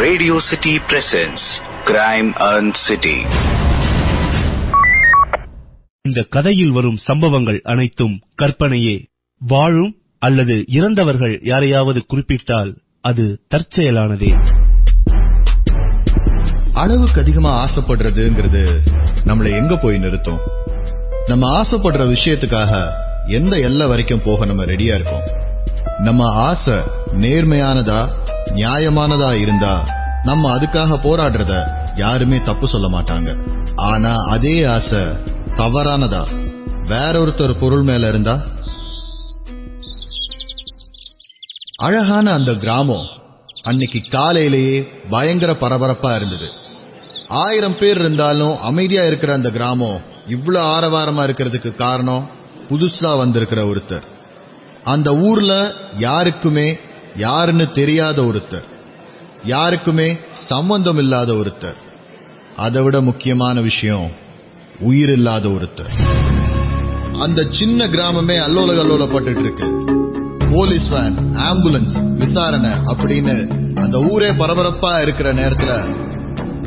Radio City presents Crime and City. இந்த கதையில் வரும் சம்பவங்கள் அனைத்தும் கற்பனையே. வாழும் அல்லது இறந்தவர்கள் யாரையாவது குறிப்பிட்டால் அது தற்செயலானதே. அளவுக்கு அதிகமா ஆசைப்படுறதுங்கிறது நம்மளை எங்க போய் நிறுத்தும்? நம்ம ஆசைப்படுற விஷயத்துக்காக எந்த எல்லை வரைக்கும் போக நம்ம ரெடியா இருக்கோம்? நம்ம ஆசை நேர்மையானதா நியாயமானதா இருந்தா நம்ம அதுக்காக போராடுறத யாருமே தப்பு சொல்ல மாட்டாங்க. ஆனா அதே ஆசை தவறானதா வேற ஒருத்தர் பொருள் மேல இருந்தா? அழகான அந்த கிராமம் அன்னைக்கு காலையிலேயே பயங்கர பரபரப்பா இருந்தது. 1000 பேர் இருந்தாலும் அமைதியா இருக்கிற அந்த கிராமம் இவ்வளவு ஆரவாரமா இருக்கிறதுக்கு காரணம் புதுசா வந்திருக்கிற ஒருத்தர். அந்த ஊர்ல யாருக்குமே யாருன்னு தெரியாத ஒருத்தர், யாருக்குமே சம்பந்தம் இல்லாத ஒருத்தர், அதை விட முக்கியமான விஷயம் உயிர் இல்லாத ஒருத்தர். அந்த சின்ன கிராமமே அல்லோல கல்லோலப்பட்டு இருக்கு. போலீஸ் வேன், ஆம்புலன்ஸ், விசாரணை அப்படின்னு அந்த ஊரே பரபரப்பா இருக்கிற நேரத்துல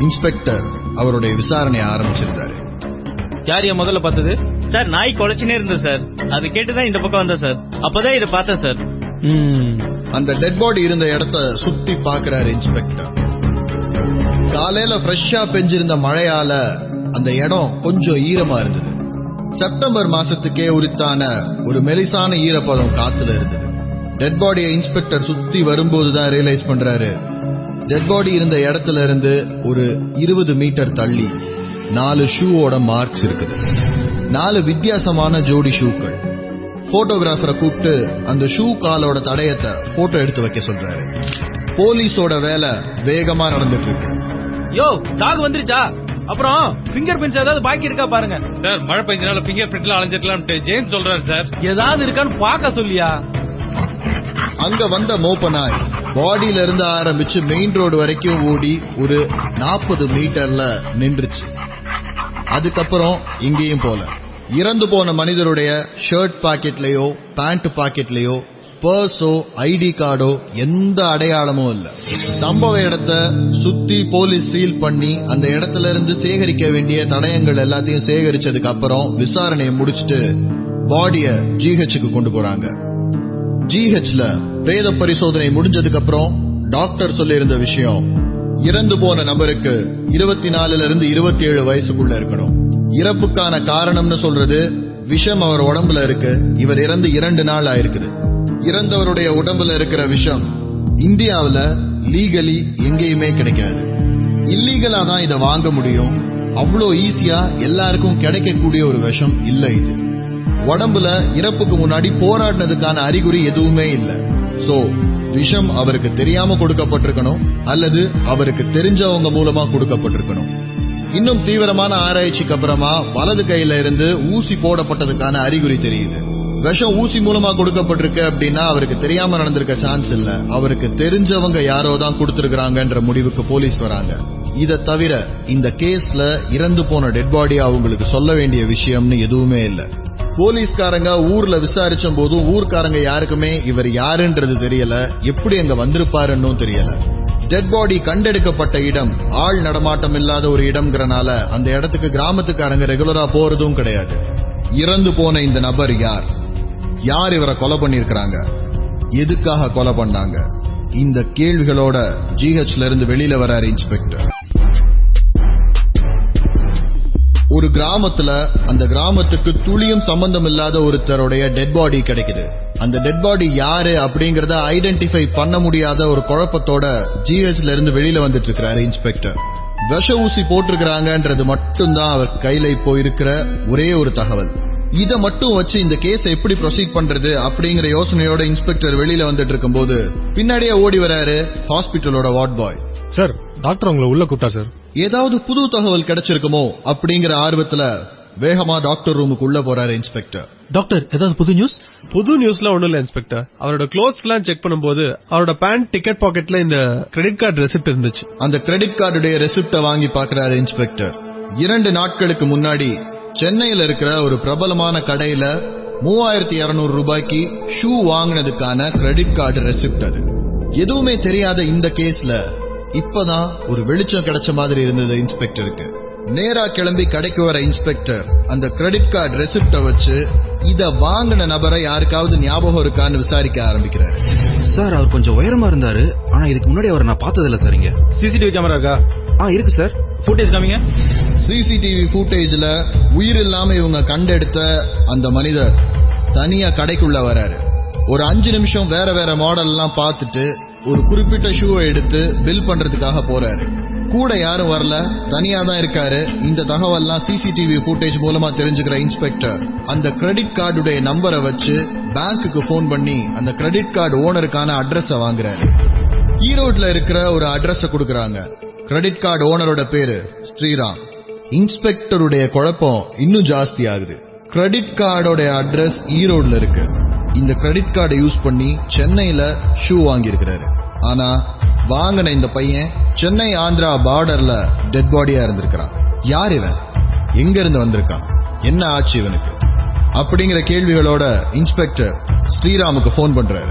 இன்ஸ்பெக்டர் அவருடைய விசாரணையை ஆரம்பிச்சிருந்தாரு. யார் முதல்ல பார்த்தது? சார், நாய் குலைச்சுனே இருந்தது சார். அது கேட்டுதான் இந்த பக்கம் வந்தேன் சார். அப்பதான் இதை பார்த்தேன் சார். அந்த டெட் பாடி இருந்த இடத்த சுத்தி பாக்குறாரு இன்ஸ்பெக்டர். காலையில ஃப்ரெஷ்ஷா பெஞ்சிருந்த மழையால அந்த இடம் கொஞ்சம் ஈரமா இருந்தது. செப்டம்பர் மாசத்துக்கே உரித்தான ஒரு மெலிசான ஈரப்பதம் காத்துல இருந்தது. டெட் பாடியை இன்ஸ்பெக்டர் சுத்தி வரும்போதுதான் ரியலைஸ் பண்றாரு, டெட் பாடி இருந்த இடத்துல இருந்து ஒரு 20 மீட்டர் தள்ளி 4 ஷூவோட மார்க்ஸ் இருக்குது. 4 வித்தியாசமான ஜோடி ஷூக்கள். போட்டோகிராஃபரை கூப்பிட்டு அந்த ஷூ காலோட தடயத்தை போட்டோ எடுத்து வைக்க சொல்றாரு. போலீஸோட வேலை வேகமா நடந்துட்டு இருக்கு. யோ, டாக் வந்துருச்சா? அப்புறம் பிங்கர் பிரிண்ட்ஸ் ஏதாவது பாக்கி இருக்கா பாருங்க சார். மழை பெஞ்சனால பிங்கர் பிரிண்ட்ல அலைஞ்சிடலாம் ஜேம்ஸ் சொல்றாரு சார். ஏதாவது இருக்கான்னு பாக்க சொல்லியா? அங்க வந்த மோப்பனாய் பாடியில இருந்து ஆரம்பிச்சு மெயின் ரோடு வரைக்கும் ஓடி ஒரு 40 மீட்டர்ல நின்றுச்சு. அதுக்கப்புறம் இங்கேயும் போல இறந்து போன மனிதருடைய ஷர்ட் பாக்கெட்லயோ பேண்ட் பாக்கெட்லயோ பர்ஸோ ஐடி கார்டோ எந்த அடையாளமும் இல்ல. சம்பவ இடத்தை சுத்தி போலீஸ் சீல் பண்ணி அந்த இடத்துல இருந்து சேகரிக்க வேண்டிய தடயங்கள் எல்லாத்தையும் சேகரிச்சதுக்கு அப்புறம் விசாரணையை முடிச்சுட்டு பாடிய ஜிஹெச்சுக்கு கொண்டு போறாங்க. ஜிஹெச்ல பிரேத பரிசோதனை முடிஞ்சதுக்கு அப்புறம் டாக்டர் சொல்லியிருந்த விஷயம், இறந்து போன நபருக்கு 24 இருந்து 27 வயசுக்குள்ள இருக்கணும். இறப்புக்கான காரணம்னு சொல்றது விஷம் அவர் உடம்புல இருக்கு. இவர் இறந்து 2 நாள் ஆயிருக்குது. இறந்தவருடைய உடம்புல இருக்கிற விஷம் இந்தியாவுல லீகலி எங்கேயுமே கிடைக்காது. இல்லீகலா தான் இதை வாங்க முடியும். அவ்வளோ ஈஸியா எல்லாருக்கும் கிடைக்கக்கூடிய ஒரு விஷம் இல்ல இது. உடம்புல இறப்புக்கு முன்னாடி போராடினதுக்கான அறிகுறி எதுவுமே இல்ல. சோ விஷம் அவருக்கு தெரியாம கொடுக்கப்பட்டிருக்கணும் அல்லது அவருக்கு தெரிஞ்சவங்க மூலமா கொடுக்கப்பட்டிருக்கணும். இன்னும் தீவிரமான ஆராய்ச்சிக்கு அப்புறமா வலது கையில இருந்து ஊசி போடப்பட்டதுக்கான அறிகுறி தெரியுது. விஷம் ஊசி மூலமா கொடுக்கப்பட்டிருக்கு அப்படின்னா அவருக்கு தெரியாம நடந்திருக்க சான்ஸ் இல்ல. அவருக்கு தெரிஞ்சவங்க யாரோ தான் கொடுத்திருக்காங்கன்ற முடிவுக்கு போலீஸ் வராங்க. இத தவிர இந்த கேஸ்ல இறந்து போன டெட் பாடி அவங்களுக்கு சொல்ல வேண்டிய விஷயம்னு எதுவுமே இல்ல. போலீஸ்காரங்க ஊர்ல விசாரிச்ச போது ஊர்க்காரங்க யாருக்குமே இவர் யாருன்றது தெரியல, எப்படி அங்க வந்திருப்பாருன்னு தெரியல. டெட் பாடி கண்டெடுக்கப்பட்ட இடம் ஆள் நடமாட்டம் இல்லாத ஒரு இடம்ங்கறனால அந்த இடத்துக்கு கிராமத்துக்காரங்க ரெகுலரா போறதும் கிடையாது. இறந்து போன இந்த நபர் யார்? யார் இவரை கொலை பண்ணிருக்காங்க? எதுக்காக கொலை பண்ணாங்க? இந்த கேள்விகளோட ஜிஹெச்ல இருந்து வெளியில வராரு இன்ஸ்பெக்டர். ஒரு கிராமத்துல அந்த கிராமத்துக்கு துளியும் சம்பந்தம் இல்லாத ஒருத்தருடைய டெட் பாடி கிடைக்குது. அந்த டெட் பாடி யாரு அப்படிங்கறத ஐடென்டிஃபை பண்ண முடியாத ஒரு குழப்பத்தோட ஜிஹெச்ல இருந்து வெளியில வந்துட்டு இருக்கிறாரு இன்ஸ்பெக்டர். விஷ ஊசி போட்டிருக்கிறாங்கன்றது மட்டும்தான் அவர் கையில இப்போ இருக்கிற ஒரே ஒரு தகவல். இத மட்டும் வச்சு இந்த கேஸ எப்படி ப்ரொசீட் பண்றது அப்படிங்கிற யோசனையோட இன்ஸ்பெக்டர் வெளியில வந்துட்டு இருக்கும் போது பின்னாடியே ஓடி வராரு ஹாஸ்பிட்டலோட வார்ட் பாய். சார், டாக்டர் உங்களை உள்ள கூப்பிட்டா சார். ஏதாவது புது தகவல் கிடைச்சிருக்குமோ அப்படிங்கிற ஆர்வத்துல வேகமா டாக்டர் ரூமுக்கு உள்ள போறாரு இன்ஸ்பெக்டர். டாக்டர், ஏதாவது புது நியூஸ்? புது நியூஸ்ல ஒண்ணும் இல்ல இன்ஸ்பெக்டர். அவரோட க்ளோத்ஸ் எல்லாம் செக் பண்ணும்போது அவரோட பேண்ட் டிக்கெட் பாக்கெட்ல இந்த கிரெடிட் கார்டு ரெசிப்ட் இருந்துச்சு. அந்த கிரெடிட் கார்டுடைய ரெசிப்ட வாங்கி பாக்குறாரு இன்ஸ்பெக்டர். 2 நாட்களுக்கு முன்னாடி சென்னையில இருக்கிற ஒரு பிரபலமான கடையில 3200 ரூபாய்க்கு ஷூ வாங்கினதுக்கான கிரெடிட் கார்டு ரெசிப்ட் அது. எதுவுமே தெரியாத இந்த கேஸ்ல இப்பதான் ஒரு வெளிச்சம் கிடைச்ச மாதிரி இருந்தது இன்ஸ்பெக்டருக்கு. நேரா கிளம்பி கடைக்கு வர இன்ஸ்பெக்டர் அந்த கிரெடிட் கார்டு ரெசிப்ட வச்சு இத வாங்கின நபரை யாருக்காவது ஞாபகம் இருக்கான்னு விசாரிக்க ஆரம்பிக்கிறாரு. சார், அவர் கொஞ்சம் உயரமா இருந்தாரு. ஆனா இதுக்கு முன்னாடி அவரை நான் பார்த்ததில்ல சார். இங்க சிசிடிவி கேமரா இருக்கா? இருக்கு சார். ஃபுட்டேஜ் காமிங்க. சிசிடிவி ஃபுட்டேஜ்ல உயிர் இல்லாம இவங்க கண்டெடுத்த அந்த மனிதர் தனியா கடைக்குள்ள வராரு. ஒரு 5 நிமிஷம் வேற வேற மாடல் எல்லாம் பார்த்துட்டு ஒரு குறிப்பிட்ட ஷூவை எடுத்து பில் பண்றதுக்காக போறாரு. கூட யாரும் வரல, தனியா தான் இருக்காரு. இந்த தகவல்லாம் சிசிடிவி ஃபுட்டேஜ் மூலமா தெரிஞ்சுக்கிற இன்ஸ்பெக்டர் அந்த கிரெடிட் கார்டுடைய நம்பரை வச்சு பேங்க்குக்கு போன் பண்ணி அந்த கிரெடிட் கார்டு ஓனருக்கான அட்ரஸ வாங்குறாரு. ஈரோட்ல இருக்கிற ஒரு அட்ரஸ கொடுக்கறாங்க. கிரெடிட் கார்டு ஓனரோட பேரு ஸ்ரீராம். இன்ஸ்பெக்டருடைய குழப்பம் இன்னும் ஜாஸ்தி ஆகுது. கிரெடிட் கார்டோட அட்ரஸ் ஈரோட்ல இருக்கு. இந்த கிரெடிட் கார்டை யூஸ் பண்ணி சென்னையில ஷூ வாங்கி இருக்கிறாரு. ஆனா வாங்கின இந்த பையன் சென்னை ஆந்திரா பார்டர்ல டெட் பாடியா இருந்திருக்கிறான். யார் இவன்? எங்க இருந்து வந்திருக்கான்? என்ன ஆச்சு இவனுக்கு? அப்படிங்கிற கேள்விகளோட இன்ஸ்பெக்டர் ஸ்ரீராமுக்கு போன் பண்றாரு.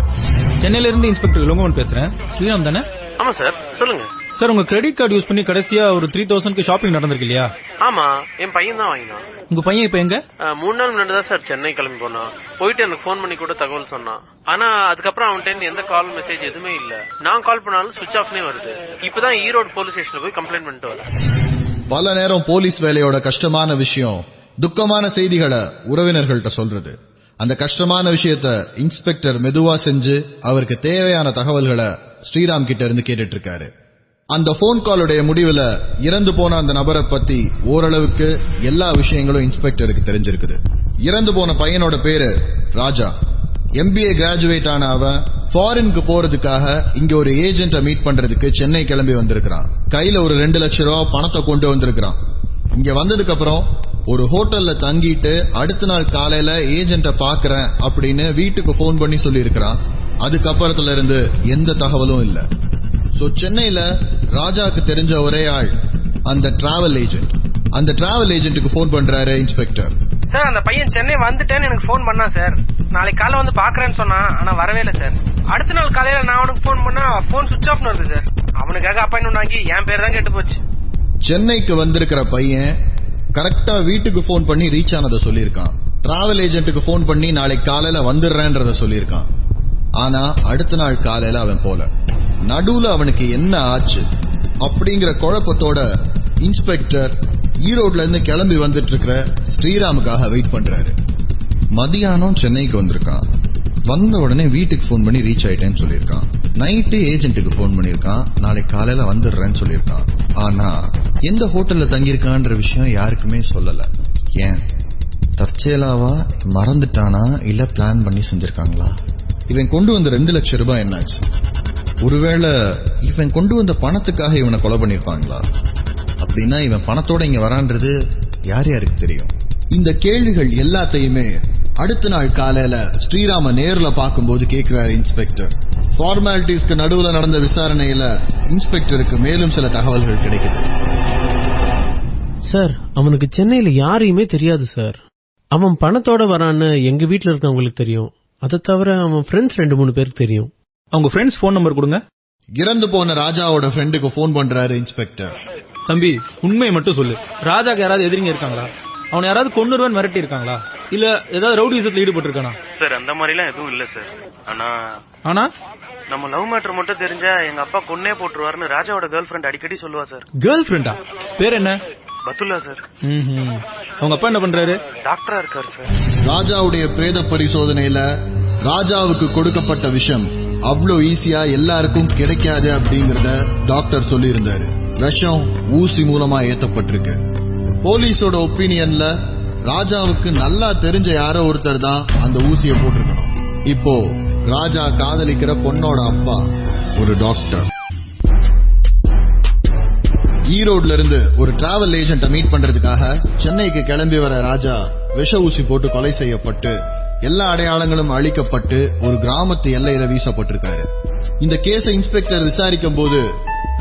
சென்னையில இருந்து இன்ஸ்பெக்டர் இளங்கோவன் பேசுறேன். ஸ்ரீராம் தானே? ஆமா சார், சொல்லுங்க சார். உங்க கிரெடிட் கார்டு யூஸ் பண்ணி கடைசியா ஒரு 3000க்கு ஷாப்பிங் நடந்திருக்கு இல்லையா? ஆமா, என் பையன் தான் வாங்கினான். உங்க பையன் இப்ப எங்க? 3 நாள் முன்னாடி தான் சார் சென்னை கிளம்பி போனான். போயிட்டு எனக்கு போன் பண்ணி கூட தகவல் சொன்னான். ஆனா அதுக்கப்புறம் அவன்கிட்ட எந்த கால் மெசேஜ் எதுவுமே இல்ல. நான் கால் பண்ணாலும் சுவிட்ச் ஆஃப்னே வருது. இப்பதான் ஈரோடு போலீஸ் ஸ்டேஷன்ல போய் கம்ப்ளைண்ட் பண்ணிட்டு வரேன். பல நேரம் போலீஸ் வேலையோட கஷ்டமான விஷயம் துக்கமான செய்திகளை உறவினர்கள்ட்ட சொல்றது. அந்த கஷ்டமான விஷயத்த இன்ஸ்பெக்டர் மெதுவா செஞ்சு அவருக்கு தேவையான தகவல்களை ஸ்ரீராம் கிட்ட இருந்து கேட்டுட்டு இருக்காரு. அந்த போன் காலுடைய முடிவுல இறந்து போன அந்த நபரை பத்தி ஓரளவுக்கு எல்லா விஷயங்களும் இன்ஸ்பெக்டருக்கு தெரிஞ்சிருக்குது. இறந்து போன பையனோட பேரு ராஜா. MBA கிராஜுவேட் ஆன அவன் ஃபாரினுக்கு போறதுக்காக இங்க ஒரு ஏஜென்ட்டை மீட் பண்றதுக்கு சென்னை கிளம்பி வந்திருக்கிறான். கையில ஒரு 2 லட்சம் ரூபாய் பணத்தை கொண்டு வந்திருக்கிறான். இங்க வந்ததுக்கு அப்புறம் ஒரு ஹோட்டல்ல தங்கிட்டு அடுத்த நாள் காலையில ஏஜென்ட்ட பாக்குறேன் அப்படின்னு வீட்டுக்கு போன் பண்ணி சொல்லி இருக்கிறான். அதுக்கப்புறத்துல இருந்து எந்த தகவலும் இல்ல. சோ சென்னையில ராஜாக்கு தெரிஞ்ச ஒரே ஆள் அந்த டிராவல் ஏஜென்ட். அந்த டிராவல் ஏஜென்ட்டுக்கு போன் பண்றாரு இன்ஸ்பெக்டர். சார், அந்த பையன் சென்னை வந்துட்டேன்னு எனக்கு போன் பண்ணா சார். நாளைக்கு காலைல வந்து பாக்குறேன்னு சொன்னா, ஆனா வரவே இல்ல சார். அடுத்த நாள் காலையில நான் அவனுக்கு போன் பண்ணா போன் சுவிட்ச் ஆஃப் வருது சார். அவனுக்காக அப்பாயின்மெண்ட் வாங்கி என் பேர் தான் கெட்டு போச்சு. சென்னைக்கு வந்திருக்கிற பையன் கரெக்டா வீட்டுக்கு போன் பண்ணி ரீச் ஆனதை சொல்லியிருக்கான். டிராவல் ஏஜென்ட்டுக்கு போன் பண்ணி நாளைக்கு காலையில வந்துடுறேன்றத சொல்லியிருக்கான். ஆனா அடுத்த நாள் காலையில அவன் போல. நடுவுல அவனுக்கு என்ன ஆச்சு அப்படிங்கிற குழப்பத்தோட இன்ஸ்பெக்டர் ஈரோட்ல இருந்து கிளம்பி வந்துட்டு இருக்கிற ஸ்ரீராமுக்காக வெயிட் பண்றாரு. மதியானம் சென்னைக்கு வந்திருக்கான். வந்த உடனே வீட்டுக்கு போன் பண்ணி ரீச் ஆயிட்டேன்னு சொல்லியிருக்கான். நைட்டு ஏஜென்ட்டுக்கு போன் பண்ணிருக்கான். நாளைக்கு காலையில வந்துடுறேன்னு சொல்லியிருக்கான். ஆனா எந்த ஹோட்டல்ல தங்கியிருக்கான்ற விஷயம் யாருக்குமே சொல்லல. ஏன்? தற்செயலாவா, மறந்துட்டானா, இல்ல பிளான் பண்ணி செஞ்சிருக்காங்களா? இவன் கொண்டு வந்த 2 லட்சம் ரூபாய் என்னாச்சு? ஒருவேளை இவன் கொண்டு வந்த பணத்துக்காக இவனை கொலை பண்ணிருப்பாங்களா? அப்படின்னா இவன் பணத்தோட இங்க வரான்றது யார் யாருக்கு தெரியும்? இந்த கேள்விகள் எல்லாத்தையுமே அடுத்த நாள் காலையில ஸ்ரீராம நேர்ல பார்க்கும்போது கேட்கிறாரு இன்ஸ்பெக்டர். ஃபார்மாலிட்டிஸ்க்கு நடுவுல நடந்த விசாரணையில இன்ஸ்பெக்டருக்கு மேலும் சில தகவல்கள் கிடைக்குது. சார், அவனுக்கு சென்னையில யாரையுமே தெரியாது சார். அவன் பணத்தோட வரான்னு எங்க வீட்டுல இருக்கவங்களுக்கு தெரியும். அதை தவிர அவன் ஃப்ரெண்ட்ஸ் 2-3 பேருக்கு தெரியும். அவங்க ஃப்ரெண்ட்ஸ் போன் நம்பர் கொடுங்க. இறந்து போன ராஜாவோட ஃப்ரெண்டுக்கு போன் பண்றாரு இன்ஸ்பெக்டர். தம்பி, உண்மையை மட்டும் சொல்லு. ராஜாக்கு யாராவது எதிரிங்க இருக்காங்களா? அவனை யாராவது கொன்னுருவன் மிரட்டி இருக்காங்களா? இல்ல ஏதாவது ரவுடிசத்துல ஈடுபட்டு இருக்கானா? சார், அந்த மாதிரி எல்லாம் எதுவும் இல்ல சார். ஆனா நம்ம லவ் மேட்டர் மட்டும் தெரிஞ்சா எங்க அப்பா கொன்னே போட்டுருவாருன்னு ராஜாவோட கேர்ள் ஃபிரெண்ட் அடிக்கடி சொல்லுவா சார். கேர்ள் ஃபிரெண்டா? பேர் என்ன? பத்துல்லா சார். அவங்க அப்பா என்ன பண்றாரு? டாக்டரா இருக்காரு சார். ராஜாவுடைய பிரேத பரிசோதனையில ராஜாவுக்கு கொடுக்கப்பட்ட விஷம் அவ்வளோ ஈஸியா எல்லாருக்கும் கிடைக்காது அப்படிங்கறத டாக்டர் சொல்லி இருந்தாரு. விஷம் ஊசி மூலமா ஏத்தப்பட்டிருக்கு. போலீஸோட ஒப்பீனியன்ல ராஜாவுக்கு நல்லா தெரிஞ்ச யாரோ ஒருத்தர் தான் அந்த ஊசியை போட்டிருக்கணும். இப்போ ராஜா காதலிக்கிற பொண்ணோட அப்பா ஒரு டாக்டர். ஈரோட்ல இருந்து ஒரு டிராவல் ஏஜென்ட்ட மீட் பண்றதுக்காக சென்னைக்கு கிளம்பி வர ராஜா விஷ ஊசி போட்டு கொலை செய்யப்பட்டு எல்லா அடையாளங்களும் அழிக்கப்பட்டு ஒரு கிராமத்து எல்லையில வீசப்பட்டிருக்காரு. இந்த கேஸை இன்ஸ்பெக்டர் விசாரிக்கும் போது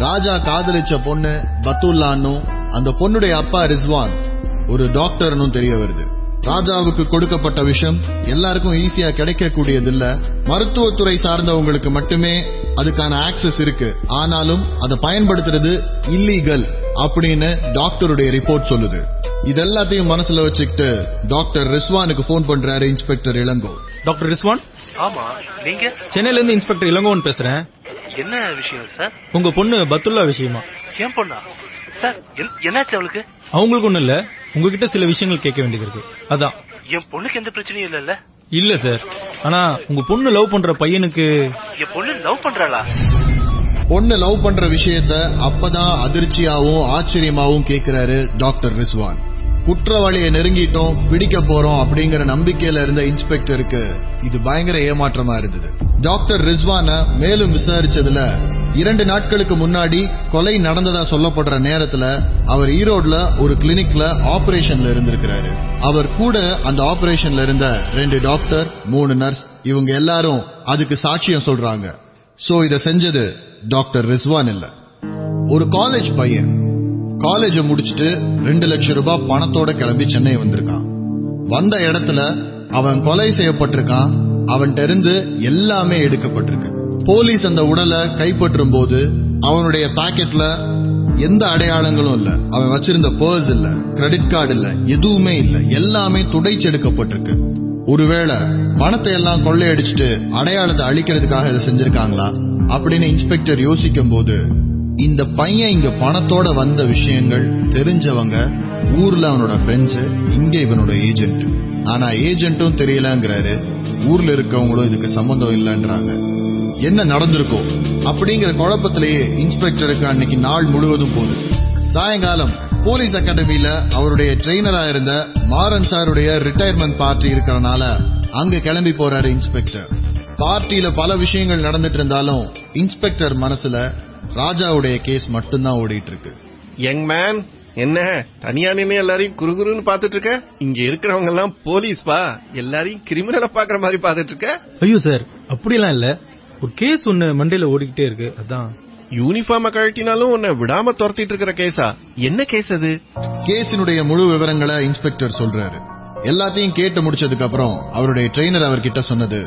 ராஜா காதலிச்ச பொண்ணு பத்துல்லான்னு அந்த பொண்ணுடைய அப்பா ரிஸ்வான் ஒரு டாக்டர்னு தெரிய வருது. ராஜாவுக்கு கொடுக்கப்பட்ட விஷம் எல்லாருக்கும் ஈஸியா கிடைக்கக்கூடியதில்ல. மருத்துவத்துறை சார்ந்தவங்களுக்கு மட்டுமே அதுக்கான ஆக்சஸ் இருக்கு. ஆனாலும் அதை பயன்படுத்துறது இல்லீகல் அப்படின்னு டாக்டருடைய ரிப்போர்ட் சொல்லுது. இதெல்லாத்தையும் மனசுல வச்சுக்கிட்டு டாக்டர் ரிஸ்வானுக்கு போன் பண்றாரு இன்ஸ்பெக்டர் இளங்கோ. டாக்டர் ரிஸ்வான்? ஆமா, நீங்க? சென்னையில இருந்து இன்ஸ்பெக்டர் இளங்கோன்னு பேசுறேன். என்ன விஷயம் சார்? உங்க பொண்ணு பத்துல்லா விஷயமா? ஏன் பொண்ணா சார்? என்னாச்சு அவளுக்கு? அவங்களுக்கு ஒண்ணும் இல்ல, உங்ககிட்ட சில விஷயங்கள் கேட்க வேண்டியது இருக்கு. அதான். என் பொண்ணுக்கு எந்த பிரச்சனையும் இல்ல? இல்ல சார், ஆனா உங்க பொண்ணு லவ் பண்ற பையனுக்கு. என் பொண்ணு லவ் பண்றாளா? பொண்ணு லவ் பண்ற விஷயத்த அப்பதான் அதிர்ச்சியாவும் ஆச்சரியமாவும் கேக்குறாரு டாக்டர் ரிஸ்வான். குற்றவாளியை நெருங்கிட்டோம், பிடிக்க போறோம் அப்படிங்கிற நம்பிக்கையில இருந்த இன்ஸ்பெக்டருக்கு இது பயங்கர ஏமாற்றமா இருந்தது. டாக்டர் ரிஸ்வான மேலும் விசாரிச்சதுல 2 நாட்களுக்கு முன்னாடி கொலை நடந்ததா சொல்லப்படுற நேரத்துல அவர் ஈரோட்ல ஒரு கிளினிக்ல ஆபரேஷன்ல இருந்திருக்கிறாரு. அவர் கூட அந்த ஆபரேஷன்ல இருந்த 2 டாக்டர், 3 நர்ஸ், இவங்க எல்லாரும் அதுக்கு சாட்சியம் சொல்றாங்க. சோ இத செஞ்சது டாக்டர் ரிஸ்வான் இல்ல, ஒரு காலேஜ் பையன். காலேஜ முடிச்சுட்டு 2 லட்சம் ரூபாய் பணத்தோட கிளம்பி சென்னை வந்திருக்கான். வந்த இடத்துல அவன் கொலை செய்யப்பட்டிருக்கான். அவன்கிட்ட இருந்து எல்லாமே எடுக்கப்பட்டிருக்கு. போலீஸ் அந்த உடலை கைப்பற்றும் போது அவனுடைய பாக்கெட்ல எந்த அடையாளங்களும் இல்ல. அவன் வச்சிருந்த பர்ஸ் இல்ல, கிரெடிட் கார்டு இல்ல, எதுவுமே இல்ல. எல்லாமே துடைச்செடுக்கப்பட்டிருக்கு. ஒருவேளை பணத்தை எல்லாம் கொள்ளையடிச்சிட்டு அடையாளத்தை அழிக்கிறதுக்காக இதை செஞ்சிருக்காங்களா அப்படின்னு இன்ஸ்பெக்டர் யோசிக்கும் போது, இந்த பையன் இங்க பணத்தோட வந்த விஷயங்கள் தெரிஞ்சவங்க, ஊர்ல அவனோட ஃப்ரெண்ட்ஸ், இங்க இவனோட ஏஜென்ட். ஆனா ஏஜென்ட்டும் தெரியலங்கிறாரு, ஊர்ல இருக்கவங்களும் இதுக்கு சம்பந்தம் இல்லைன்றாங்க. என்ன நடந்திருக்கோ அப்படிங்கிற குழப்பத்திலேயே இன்ஸ்பெக்டருக்கு அன்னைக்கு நாள் முழுவதும் போகுது. சாயங்காலம் போலீஸ் அகாடமியில அவருடைய ட்ரெயினரா இருந்த மாறன் சாருடைய ரிட்டையர்மெண்ட் பார்ட்டி இருக்கறனால அங்க கிளம்பி போறாரு இன்ஸ்பெக்டர். பார்ட்டியில பல விஷயங்கள் நடந்துட்டு இருந்தாலும் இன்ஸ்பெக்டர் மனசுல ராஜாவுடைய கேஸ் மட்டும்தான் ஓடிட்டு இருக்கு. யங் மேன், என்ன தனியா நின்று எல்லாரையும் குறுகுறுன்னு பாத்துட்டு இருக்க? இங்க இருக்கிறவங்க எல்லாம் போலீஸ் பா, எல்லாரையும் கிரிமினலை பாக்குற மாதிரி பாத்துட்டு இருக்க. ஐயோ சார், அப்படிலாம் இல்ல, ஒரு கேஸ் ஒண்ணு மண்டையில ஓடிக்கிட்டே இருக்கு. அதான். யூனிஃபார்ம கழட்டினாலும் உன்னை விடாம துரத்திட்டு இருக்கிற கேஸா? என்ன கேஸ் அது? கேஸினுடைய முழு விவரங்களை இன்ஸ்பெக்டர் சொல்றாரு. எல்லாத்தையும் கேட்டு முடிச்சதுக்கு அப்புறம் அவருடைய ட்ரெயினர் அவர்கிட்ட சொன்னது,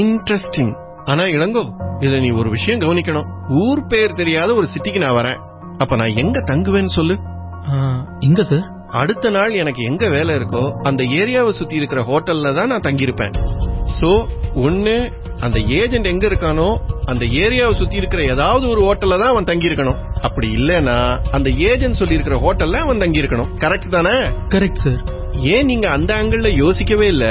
இன்ட்ரெஸ்டிங். ஆனா இளங்கோ, இதுல நீ ஒரு விஷயம் கவனிக்கணும். ஊர் பேர் தெரியாத ஒரு சிட்டிக்கு நான் வரேன். அப்ப நான் எங்க தங்குவேன்னு சொல்லு. எங்க சார்? அடுத்த நாள் எனக்கு எங்க வேலை இருக்கோ அந்த ஏரியாவை சுத்தி இருக்கிற ஹோட்டல்ல தான் நான் தங்கியிருப்பேன். சோ ஒண்ணு, அந்த ஏஜென்ட் எங்க இருக்கானோ அந்த ஏரியாவை சுத்தி இருக்கிற ஏதாவது ஒரு ஹோட்டல்ல தான் அவன் தங்கி இருக்கணும். அப்படி இல்லனா அந்த ஏஜென்ட் சொல்லி இருக்கிற ஹோட்டல்ல அவன் தங்கி இருக்கணும். கரெக்ட் தானே? Correct sir. ஏன் நீங்க அந்த ஆங்கிள் யோசிக்கவே இல்ல?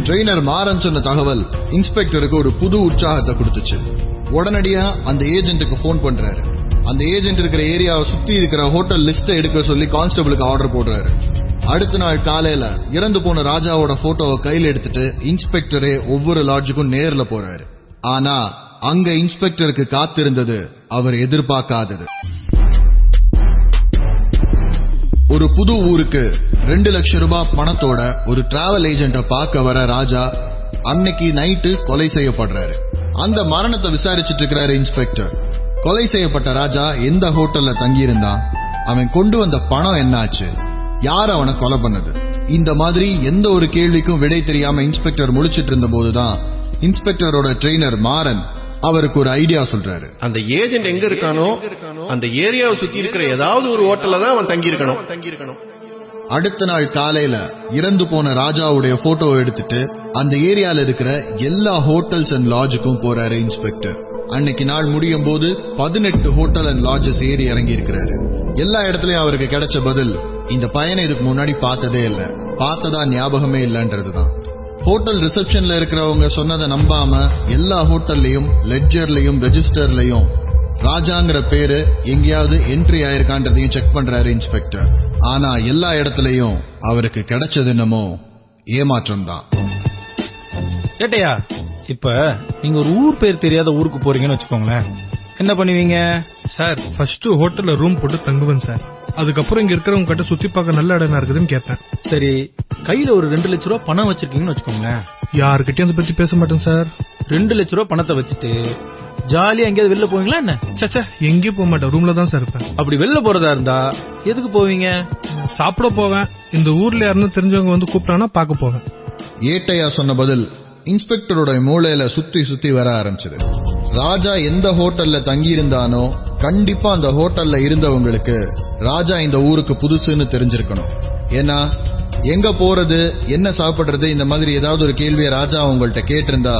ட்ரெயினர் மாறன் சொன்ன தகவல் இன்ஸ்பெக்டருக்கு ஒரு புது உற்சாகத்தை கொடுத்துச்சு. உடனடியா அந்த ஏஜென்ட்டுக்கு போன் பண்றாரு. அந்த ஏஜென்ட் இருக்கிற ஏரியாவை சுத்தி இருக்கிற ஹோட்டல் லிஸ்ட எடுக்க சொல்லி கான்ஸ்டபிளுக்கு ஆர்டர் போடுறாரு. அடுத்த நாள் காலையில இறந்து போன ராஜாவோட போட்டோவை கையில் எடுத்துட்டு இன்ஸ்பெக்டரே ஒவ்வொரு லாட்ஜுக்கும் நேர்ல போறாரு. ஆனா அங்க இன்ஸ்பெக்டருக்கு காத்திருந்தது அவர் எதிர்பார்க்காதது. ஒரு புது ஊருக்கு 2 லட்சம் ரூபாய் பணத்தோட ஒரு டிராவல் ஏஜென்ட பார்க்க வர ராஜா அன்னைக்கு நைட்டு கொலை செய்யப்படுறாரு. அந்த மரணத்தை விசாரிச்சுட்டு இருக்கிறாரு இன்ஸ்பெக்டர். கொலை செய்யப்பட்ட ராஜா எந்த ஹோட்டல்ல தங்கியிருந்தான், அவன் கொண்டு வந்த பணம் என்னாச்சு, யார் அவனை கொலை பண்ணது, இந்த மாதிரி எந்த ஒரு கேள்விக்கும் விடை தெரியாம இன்ஸ்பெக்டர் முழிச்சிட்டு இருந்த போதுதான் இன்ஸ்பெக்டரோட ட்ரெயினர் மாறன் அவருக்கு ஒரு ஐடியா சொல்றாரு. அந்த ஏஜென்ட் எங்க இருக்கானோ அந்த ஏரியாவை சுத்தி இருக்கிற ஏதாவது ஒரு ஹோட்டல்ல தான் அவன் தங்கி இருக்கணும். அடுத்த நாள் காலையில இறந்து போன ராஜாவுடைய போட்டோவை எடுத்துட்டு அந்த ஏரியால இருக்கிற எல்லா ஹோட்டல்ஸ் அண்ட் லாட்ஜுக்கும் போறாரு இன்ஸ்பெக்டர். அன்னைக்கு நாள் முடியும் போது 18 ஹோட்டல் அண்ட் லாட்ஜஸ் ஏறி இறங்கி இருக்கிறாரு. எல்லா இடத்துலயும் அவருக்கு கிடைச்ச பதில், இந்த பையனை இதுக்கு முன்னாடி பார்த்ததே இல்ல, பார்த்ததா ஞாபகமே இல்லன்றதுதான். ஹோட்டல் ரிசப்ஷன்ல இருக்கிறவங்க சொன்னதை நம்பாம எல்லா ஹோட்டல்லையும் லெட்ஜர்லயும் ரெஜிஸ்டர்லயும் ராஜாங்கிற பேரு எங்கேயாவது என்ட்ரி ஆயிருக்கான்றதையும் செக் பண்றாரு இன்ஸ்பெக்டர். ஆனா எல்லா இடத்துலயும் அவருக்கு கிடைச்சது என்னமோ ஏமாற்றம் தான். ஏட்டையா, இப்ப நீங்க ஒரு ஊர் பேர் தெரியாத ஊருக்கு போறீங்கன்னு வச்சுக்கோங்களேன், என்ன பண்ணுவீங்க? சார், ஃபர்ஸ்ட் ஹோட்டல்ல ரூம் போட்டு தங்குவேன் சார். அதுக்கப்புறம் இங்க இருக்கிறவங்க கிட்ட சுத்தி பார்க்க நல்ல இடமா இருக்குதுன்னு கேட்பேன். சரி, கையில ஒரு 2 லட்சம் ரூபாய் பணம் வச்சிருக்கீங்கன்னு வச்சுக்கோங்களேன், யாருக்கிட்டயும் அதை பத்தி பேச மாட்டேன் சார். 2 லட்ச ரூபா பணத்தை வச்சுட்டு ஜாலியா எங்கேயாவது வெளில போவீங்களா என்ன? சச்சா, எங்கேயும் போக மாட்டேன், ரூம்ல தான் சார் இருப்பேன். அப்படி வெளில போறதா இருந்தா எதுக்கு போவீங்க? சாப்பிட போவேன். இந்த ஊர்ல யாருன்னு தெரிஞ்சவங்க வந்து கூப்பிட்டாங்கன்னா பார்க்க போவேன். ஏட்டையா சொன்ன பதில் இன்ஸ்பெக்டரோட மூளையில சுத்தி சுத்தி வர ஆரம்பிச்சது. ராஜா எந்த ஹோட்டல்ல தங்கி இருந்தானோ கண்டிப்பா அந்த ஹோட்டல்ல இருந்தவங்களுக்கு ராஜா இந்த ஊருக்கு புதுசுன்னு தெரிஞ்சிருக்கணும். ஏன்னா எங்க போறது, என்ன சாப்பிடுறது, இந்த மாதிரி ஏதாவது ஒரு கேள்வியை ராஜா அவங்கள்ட்ட கேட்டிருந்தா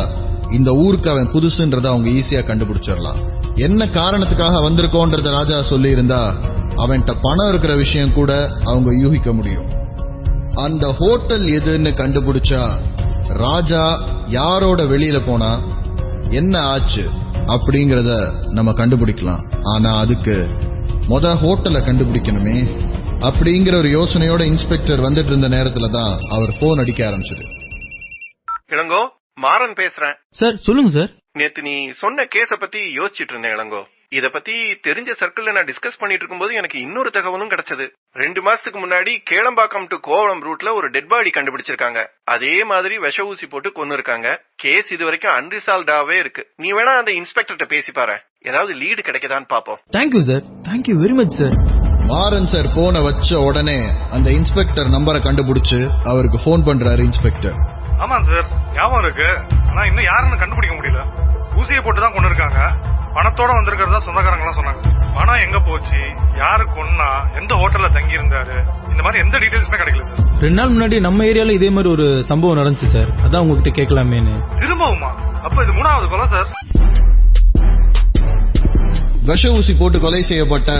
இந்த ஊருக்கு அவன் புதுசுன்றத அவங்க ஈஸியா கண்டுபிடிச்சிடலாம். என்ன காரணத்துக்காக வந்திருக்கோன்றத ராஜா சொல்லி இருந்தா அவன்கிட்ட பணம் இருக்கிற விஷயம் கூட அவங்க யூகிக்க முடியும். அந்த ஹோட்டல் எதுன்னு கண்டுபிடிச்சா ராஜா யாரோட வெளியில போனா என்ன ஆச்சு அப்படிங்கறத நம்ம கண்டுபிடிக்கலாம். ஆனா அதுக்கு ஹோட்டலை கண்டுபிடிக்கணுமே அப்படிங்கிற ஒரு யோசனையோட இன்ஸ்பெக்டர் வந்துட்டு இருந்த நேரத்துல தான் அவர் போன் அடிக்க ஆரம்பிச்சது. இளங்கோ, மாறன் பேசுறேன் சார். சொல்லுங்க சார். நேத்து நீ சொன்ன கேஸ பத்தி யோசிச்சுட்டு இருந்தேன் இளங்கோ. இத பத்தி தெரிஞ்ச சர்க்கிள்ல நான் டிஸ்கஸ் பண்ணிட்டு இருக்கும்போது எனக்கு இன்னொரு தகவலும் கிடைச்சது. 2 மாசத்துக்கு முன்னாடி கேளம்பாக்கம் டு கோவளம் ரூட்ல ஒரு டெட் பாடி கண்டுபிடிச்சிருக்காங்க. அதே மாதிரி விஷ ஊசி போட்டு கொன்னு இருக்காங்க. கேஸ் இது வரைக்கும் அன்ரிசால்வ்டாவே இருக்கு. நீ வேணா அந்த இன்ஸ்பெக்டர்கிட்ட பேசி பாரு, ஏதாவது லீடு கிடைக்குதான்னு பாப்போம். Thank you sir, thank you very much sir. Maran sir போனை வச்ச உடனே அந்த இன்ஸ்பெக்டர் நம்பரை கண்டுபிடிச்சு அவருக்கு போன் பண்றாரு இன்ஸ்பெக்டர். ஆமா சார், ஞாபகம் இருக்கு. ஆனா இன்னும் யாருன்னு கண்டுபிடிக்க முடியல. ஊசியை போட்டுதான் கொண்டு இருக்காங்க. பணத்தோட வந்திருக்கிறதா சொந்தக்காரங்க சொன்னாங்க. பணம் எங்க போச்சு, யாரு கொன்னா, எந்த ஹோட்டல்ல தங்கி இருந்தாரு, இந்த மாதிரி எந்த டீடைல்ஸுமே கிடைக்கல சார். 2 நாள் முன்னாடி நம்ம ஏரியால இதே மாதிரி ஒரு சம்பவம் நடந்துச்சு சார். அதான் உங்ககிட்ட கேட்கலாமேன்னு. திரும்பவுமா? அப்ப இது 3வது கொலை சார். விஷ ஊசி போட்டு கொலை செய்யப்பட்ட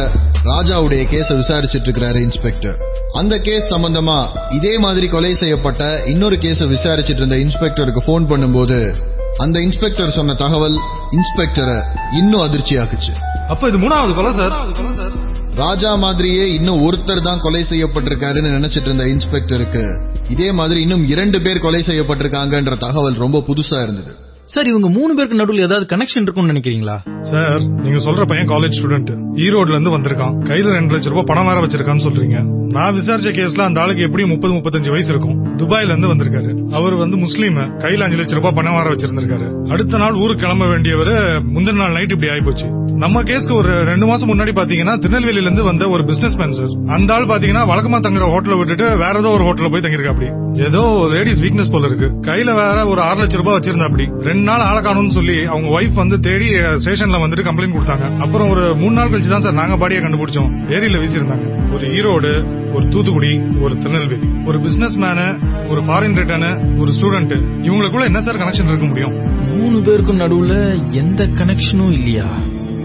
ராஜாவுடைய கேஸ விசாரிச்சிட்டு இருக்கிறாரு இன்ஸ்பெக்டர். அந்த கேஸ் சம்பந்தமா இதே மாதிரி கொலை செய்யப்பட்ட இன்னொரு கேஸ விசாரிச்சிட்டு இருந்த இன்ஸ்பெக்டருக்கு போன் பண்ணும்போது அந்த இன்ஸ்பெக்டர் சொன்ன தகவல் இன்ஸ்பெக்டரை இன்னும் அதிர்ச்சியாக்குச்சு. அப்ப இது 3வது கொலை சார். ராஜா மாதிரியே இன்னும் ஒருத்தர் தான் கொலை செய்யப்பட்டிருக்காருன்னு நினைச்சிட்டு இருந்த இன்ஸ்பெக்டருக்கு இதே மாதிரி இன்னும் 2 பேர் கொலை செய்யப்பட்டிருக்காங்கன்ற தகவல் ரொம்ப புதுசா இருந்தது. சார், இவங்க 3 பேருக்கு நடுவில் ஏதாவது கனெக்ஷன் இருக்கும்னு நினைக்கிறீங்களா? சார், நீங்க சொல்ற பையன் காலேஜ் ஸ்டூடெண்ட், ஈரோட்ல இருந்து வந்திருக்கான். கையில 2 லட்சம் ரூபாய் பணம் வேற வச்சிருக்கான்னு சொல்றீங்க. நான் விசாரிச்ச கேஸ்ல அந்த ஆளுக்கு எப்படியும் 30-35 வயசு இருக்கும். துபாயில இருந்து வந்திருக்காரு. அவர் முஸ்லீம். கையில 5 லட்சம் ரூபாய் பணம் வேற வச்சிருந்திருக்காரு. அடுத்த நாள் ஊருக்கு கிளம்ப வேண்டியவர் முந்தின நாள் நைட் இப்படி ஆயிப்போச்சு. நம்ம கேஸ்க்கு ஒரு 2 மாசம் முன்னாடி பாத்தீங்கன்னா திருநெல்வேலியில இருந்து வந்த ஒரு பிசினஸ் மேன் சார். அந்த ஆள் பாத்தீங்கன்னா வழக்கமா தங்குற ஹோட்டலை விட்டுட்டு வேற ஏதோ ஒரு ஹோட்டல்ல போய் தங்கிருக்கா. அப்படி ஏதோ லேடிஸ் வீக்னஸ் போல இருக்கு. கையில வேற ஒரு 6 லட்சம் ரூபாய் வச்சிருந்தா. அப்படி 2 நாள் ஆள காணும்னு சொல்லி அவங்க ஒய்ஃப் தேடி ஸ்டேஷன்ல வந்துட்டு கம்ப்ளைண்ட் கொடுத்தாங்க. அப்புறம் ஒரு 3 நாள் கழிச்சு தான் சார் நாங்க பாடியை கண்டுபிடிச்சோம். ஏரியில வீசிருந்தாங்க. ஒரு ஈரோடு, ஒரு தூத்துக்குடி, ஒரு திருநெல்வேலி, ஒரு பிசினஸ் மேனு, ஒரு ஃபாரின் ரிட்டர்னு, ஒரு ஸ்டூடெண்ட். இவங்களுக்குள்ள என்ன சார் கனெக்ஷன் இருக்க முடியும்? 3 பேருக்கும் நடுவுல எந்த கனெக்ஷனும் இல்லையா?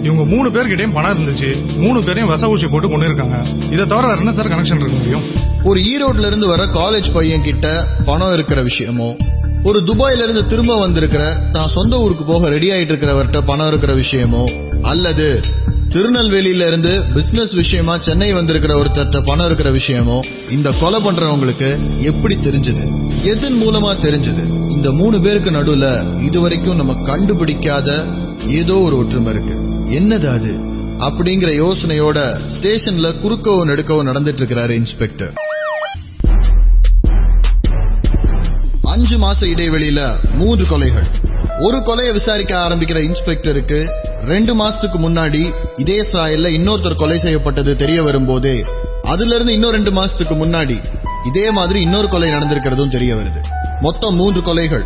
இவங்க 3 பேர்கிட்டயும் பணம் இருந்துச்சு. 3 பேரையும் விஷ ஊசி போட்டு கொண்டு இருக்காங்க. இதை தவிர வேற என்ன சார் கனெக்ஷன் இருக்க முடியும்? ஒரு ஈரோட்ல இருந்து வர காலேஜ் பையன் கிட்ட பணம் இருக்கிற விஷயமோ, ஒரு துபாயில இருந்து திரும்ப வந்திருக்கிற தான் சொந்த ஊருக்கு போக ரெடி ஆயிட்டு இருக்கிறவர்கிட்ட பணம் இருக்கிற விஷயமோ, அல்லது திருநெல்வேலியில இருந்து பிசினஸ் விஷயமா சென்னை வந்திருக்கிற ஒருத்தர்கிட்ட பணம் இருக்கிற விஷயமோ இந்த கொலை பண்றவங்களுக்கு எப்படி தெரிஞ்சது, எதன் மூலமா தெரிஞ்சது? இந்த 3 பேருக்கு நடுவுல இதுவரைக்கும் நம்ம கண்டுபிடிக்காத ஏதோ ஒரு ஒற்றுமை இருக்கு. என்னது அது அப்படிங்கிற யோசனையோட ஸ்டேஷன்ல குறுக்கவும் நெடுக்கவும் நடந்துட்டு இருக்கிறாரு இன்ஸ்பெக்டர். 5 மாச இடைவெளியில 3 கொலைகள். ஒரு கொலையை விசாரிக்க ஆரம்பிக்கிற இன்ஸ்பெக்டருக்கு 2 மாசத்துக்கு முன்னாடி இதே சாயல்ல இன்னொருத்தர் கொலை செய்யப்பட்டது தெரிய வரும்போதே அதுல இருந்து இன்னும் 2 மாசத்துக்கு முன்னாடி இதே மாதிரி இன்னொரு கொலை நடந்திருக்கிறதும் தெரிய வருது. மொத்தம் 3 கொலைகள்.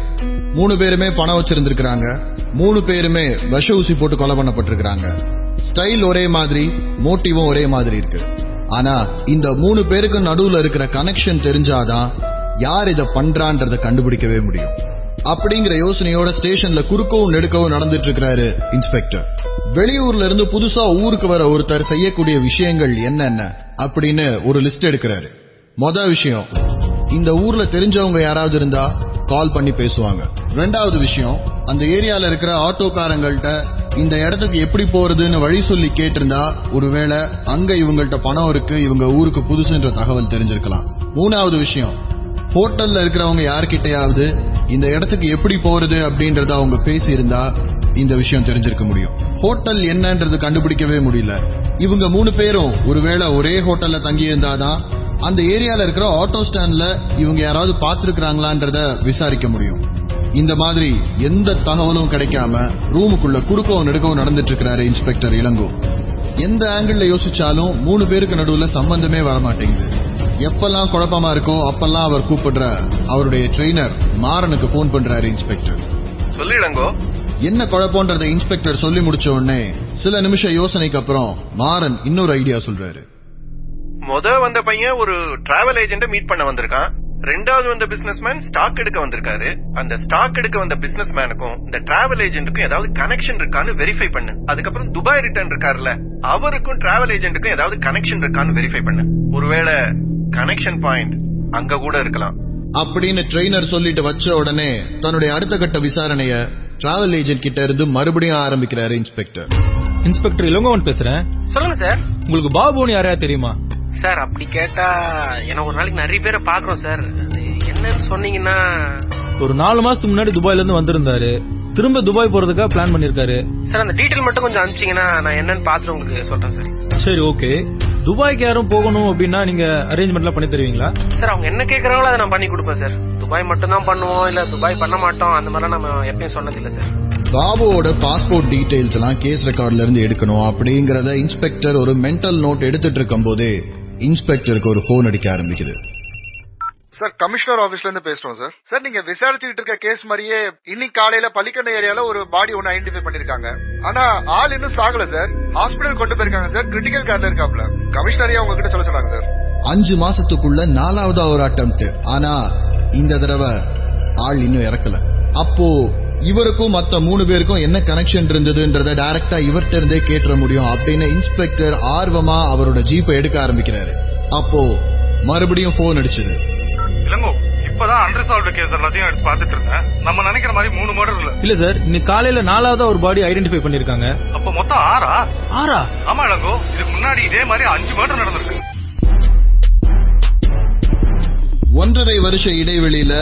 3 பேருமே பணம் வச்சிருந்திருக்கிறாங்க. 3 பேருமே விஷ ஊசி போட்டு கொலை பண்ணப்பட்டிருக்கிறாங்க. ஸ்டைல் ஒரே மாதிரி, மோட்டிவும் ஒரே மாதிரி இருக்கு. ஆனா இந்த 3 பேருக்கு நடுவுல இருக்கிற கனெக்ஷன் தெரிஞ்சாதான் யார் இதை பண்றான்றத கண்டுபிடிக்கவே முடியும். அப்படிங்கிற யோசனையோட ஸ்டேஷன்ல குறுக்கவும் நெடுக்கவும் நடந்துட்டு இருக்கிறாரு இன்ஸ்பெக்டர். வெளியூர்ல இருந்து புதுசா ஊருக்கு வர ஒருத்தர் செய்யக்கூடிய விஷயங்கள் என்னென்ன அப்படின்னு ஒரு லிஸ்ட் எடுக்கிறாரு. மொதல் விஷயம், இந்த ஊர்ல தெரிஞ்சவங்க யாராவது இருந்தா கால் பண்ணி பேசுவாங்க. 2வது விஷயம், அந்த ஏரியால இருக்கிற ஆட்டோக்காரங்கள்ட்ட இந்த இடத்துக்கு எப்படி போறதுன்னு வழி சொல்லி கேட்டிருந்தா ஒருவேளை அங்க இவங்கள்ட்ட பணம் இருக்கு, இவங்க ஊருக்கு புதுசுன்ற தகவல் தெரிஞ்சிருக்கலாம். 3வது விஷயம், ஹோட்டல்ல இருக்கிறவங்க யார்கிட்டயாவது இந்த இடத்துக்கு எப்படி போறது அப்படின்றத அவங்க பேசி இருந்தா இந்த விஷயம் தெரிஞ்சிருக்க முடியும். ஹோட்டல் என்னன்றது கண்டுபிடிக்கவே முடியல. இவங்க 3 பேரும் ஒருவேளை ஒரே ஹோட்டல்ல தங்கி இருந்தாதான் அந்த ஏரியால இருக்கிற ஆட்டோ ஸ்டாண்ட்ல இவங்க யாராவது பாத்துருக்காங்களான்றத விசாரிக்க முடியும். இந்த மாதிரி எந்த தகவலும் கிடைக்காம ரூமுக்குள்ள குறுக்கவும் நெடுக்கவும் நடந்துட்டு இருக்கிறாரு இன்ஸ்பெக்டர் இளங்கோ. எந்த ஆங்கிள் யோசிச்சாலும் 3 பேருக்கு நடுவுல சம்பந்தமே வரமாட்டேங்குது. எப்பெல்லாம் குழப்பமா இருக்கோ அப்பெல்லாம் அவர் கூப்பிடுற அவருடைய ட்ரெயினர் மாறனுக்கு போன் பண்றாரு இன்ஸ்பெக்டர். சொல்லு இளங்கோ. என்ன குழப்பம்ன்றத இன்ஸ்பெக்டர் சொல்லி முடிச்ச உடனே சில நிமிஷம் யோசனைக்கு அப்புறம் மாறன் இன்னொரு ஐடியா சொல்றாரு. வந்த பையன் ஒரு டிராவல் ஏஜென்ட மீட் பண்ண வந்திருக்கான். ரெண்டாவது வந்த பிசினஸ்மேன் ஸ்டாக் எடுக்க வந்திருக்காரு. அந்த ஸ்டாக் எடுக்க வந்த பிசினஸ்மேனுக்கும் இந்த டிராவல் ஏஜென்ட்டுக்கும் ஏதாவது கனெக்ஷன் இருக்கான்னு வெரிஃபை பண்ணு. அதுக்கப்புறம் துபாய் ரிட்டர்ன் இருக்காருல்ல, அவருக்கும் டிராவல் ஏஜென்ட்டுக்கும் ஏதாவது கனெக்ஷன் இருக்கான்னு வெரிஃபை பண்ணு. ஒருவேளை கனெக்ஷன் பாயிண்ட் அங்க கூட இருக்கலாம் அப்படின்னு ட்ரெயினர் சொல்லிட்டு வச்ச உடனே தன்னுடைய அடுத்த கட்ட விசாரணைய டிராவல் ஏஜென்ட் கிட்ட இருந்து மறுபடியும் ஆரம்பிக்கிறாரு இன்ஸ்பெக்டர். இன்ஸ்பெக்டர் இளங்கோவன் பேசுறேன். சொல்லுங்க சார். உங்களுக்கு பாபுன்னு யாரையா தெரியுமா? சார் அப்படி கேட்டா ஏன்னா ஒரு நாளைக்கு நிறைய பேரை பாக்குறோம் சார். என்னன்னு சொன்னீங்கன்னா, ஒரு 4 மாசத்துக்கு முன்னாடி துபாயில இருந்து வந்திருந்தாரு. திரும்ப துபாய் போறதுக்காக பிளான் பண்ணிருக்காரு. சார் அந்த டீடைல் மட்டும் கொஞ்சம் அனுப்பிச்சீங்கன்னா நான் என்னன்னு பாத்துட்டு உங்களுக்கு சொல்றேன் சார். சரி ஓகே. துபாய்க்கு யாரும் போகணும் அப்படின்னா நீங்க அரேஞ்ச்மெண்ட்லாம் பண்ணி தருவீங்களா? சார் அவங்க என்ன கேக்குறாங்களோ அதை நான் பண்ணி கொடுப்பேன் சார். துபாய் மட்டும் தான் பண்ணுவோம், இல்ல துபாய் பண்ண மாட்டோம் அந்த மாதிரிலாம் நம்ம எப்பயும் சொன்னதில்லை சார். பாபுவோட பாஸ்போர்ட் டீடைல்ஸ் எல்லாம் கேஸ் ரெக்கார்ட்ல இருந்து எடுக்கணும் அப்படிங்கறத இன்ஸ்பெக்டர் ஒரு மென்டல் நோட் எடுத்துட்டு இருக்கும் போதே இன்ஸ்பெக்டருக்கு ஒரு போன் அடிக்க ஆரம்பிக்குது. சார் கமிஷனர் ஆபீஸ்ல இருந்து பேசுறோம் சார். சார் நீங்க விசாரிச்சுட்டு இருக்க கேஸ் மாதிரியே இன்னைக்கு காலையில பள்ளிக்கண்ணை ஏரியால ஒரு பாடி ஒன்னு ஐடென்டிஃபை பண்ணிருக்காங்க. ஆனா ஆள் இன்னும் சாகல சார். ஹாஸ்பிடல் கொண்டு போயிருக்காங்க சார். கிரிட்டிக்கல் கேர்ல இருக்காப்ல. கமிஷனரையா உங்ககிட்ட சொல்ல சொன்னாங்க சார். 5 மாசத்துக்குள்ள 4வது ஒரு அட்டெம்ப்ட். ஆனா இந்த தடவை ஆள் இன்னும் இறக்கல. அப்போ இவருக்கும் மத்த 3 பேருக்கும் என்ன கனெக்ஷன் இருந்ததுன்றத டைரக்டா இவர்கிட்ட இருந்தே கேட்டுற முடியும் அப்படின்னு இன்ஸ்பெக்டர் ஆர்வமா அவரோட ஜீப்பை எடுக்க ஆரம்பிக்கிறாரு. அப்போ மறுபடியும் போன் அடிச்சது. இளங்கோ, இப்பதான் அன்ரிசால்வ்டு கேஸ் எல்லாத்தையும் எடுத்து பாத்துட்டு இருந்தேன். நம்ம நினைக்கிற மாதிரி 3 மர்டர் இல்ல சார். இன்னைக்கு காலையில 4வது ஒரு பாடி ஐடென்டிஃபை பண்ணிருக்காங்க. அப்ப மொத்தம் 6. ஆமா இளங்கோ, இதுக்கு முன்னாடி இதே மாதிரி 5 மர்டர் நடந்திருக்கு. 1.5 வருஷ இடைவெளியில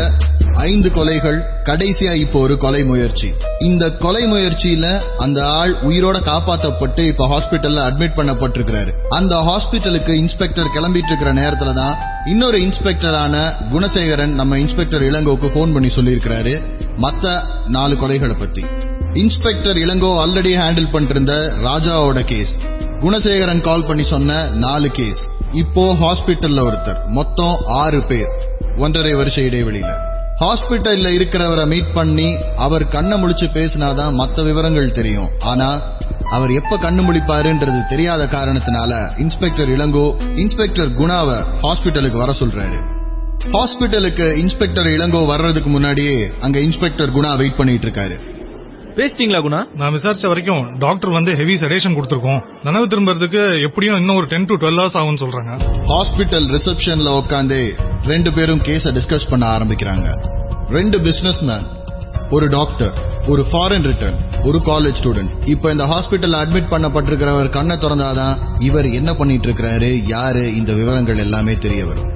5 கொலைகள், கடைசியா இப்போ ஒரு கொலை முயற்சி. இந்த கொலை முயற்சியில அந்த ஆள் உயிரோட காப்பாற்றப்பட்டு இப்ப ஹாஸ்பிட்டல்ல அட்மிட் பண்ணப்பட்டிருக்கிறாரு. அந்த ஹாஸ்பிட்டலுக்கு இன்ஸ்பெக்டர் கிளம்பிட்டு இருக்கிற நேரத்துல தான் இன்னொரு இன்ஸ்பெக்டரான குணசேகரன் நம்ம இன்ஸ்பெக்டர் இளங்கோவுக்கு போன் பண்ணி சொல்லியிருக்கிறாரு மத்த 4 கொலைகளை பத்தி. இன்ஸ்பெக்டர் இளங்கோ ஆல்ரெடி ஹேண்டில் பண்ணிருந்த ராஜாவோட கேஸ், குணசேகரன் கால் பண்ணி சொன்ன 4 கேஸ், இப்போ ஹாஸ்பிட்டல்ல ஒருத்தர், மொத்தம் 6 பேர் 1.5 வருஷ இடைவெளியில. ஹாஸ்பிட்டல்ல இருக்கிறவரை மீட் பண்ணி அவர் கண்ணை முழிச்சு பேசினாதான் மத்த விவரங்கள் தெரியும். ஆனா அவர் எப்ப கண்ணு முழிப்பாருன்றது தெரியாத காரணத்தினால இன்ஸ்பெக்டர் இளங்கோ இன்ஸ்பெக்டர் குணாவை ஹாஸ்பிட்டலுக்கு வர சொல்றாரு. ஹாஸ்பிட்டலுக்கு இன்ஸ்பெக்டர் இளங்கோ வர்றதுக்கு முன்னாடியே அங்க இன்ஸ்பெக்டர் குணா வெயிட் பண்ணிட்டு இருக்காரு. பேசிட்டீங்களா குணா? நான் விசாரிச்ச வரைக்கும் டாக்டர் வந்து ஹெவி செடேஷன் கொடுத்திருக்கோம். நனவு திரும்பறதுக்கு எப்படியும் இன்னும் ஒரு 10 to 12 hours ஆகும்னு சொல்றாங்க. ஹாஸ்பிட்டல் ரிசப்ஷன்ல உட்கார்ந்து 2 பேரும் கேஸ டிஸ்கஸ் பண்ண ஆரம்பிக்கிறாங்க. 2 பிசினஸ்மேன், ஒரு டாக்டர், ஒரு ஃபாரின் ரிட்டர்ன், ஒரு காலேஜ் ஸ்டூடெண்ட். இப்ப இந்த ஹாஸ்பிட்டல் அட்மிட் பண்ணப்பட்டிருக்கிறவர் கண்ணை திறந்தாதான் இவர் என்ன பண்ணிட்டு இருக்கிறாரு, யாரு, இந்த விவரங்கள் எல்லாமே தெரிய வரும்.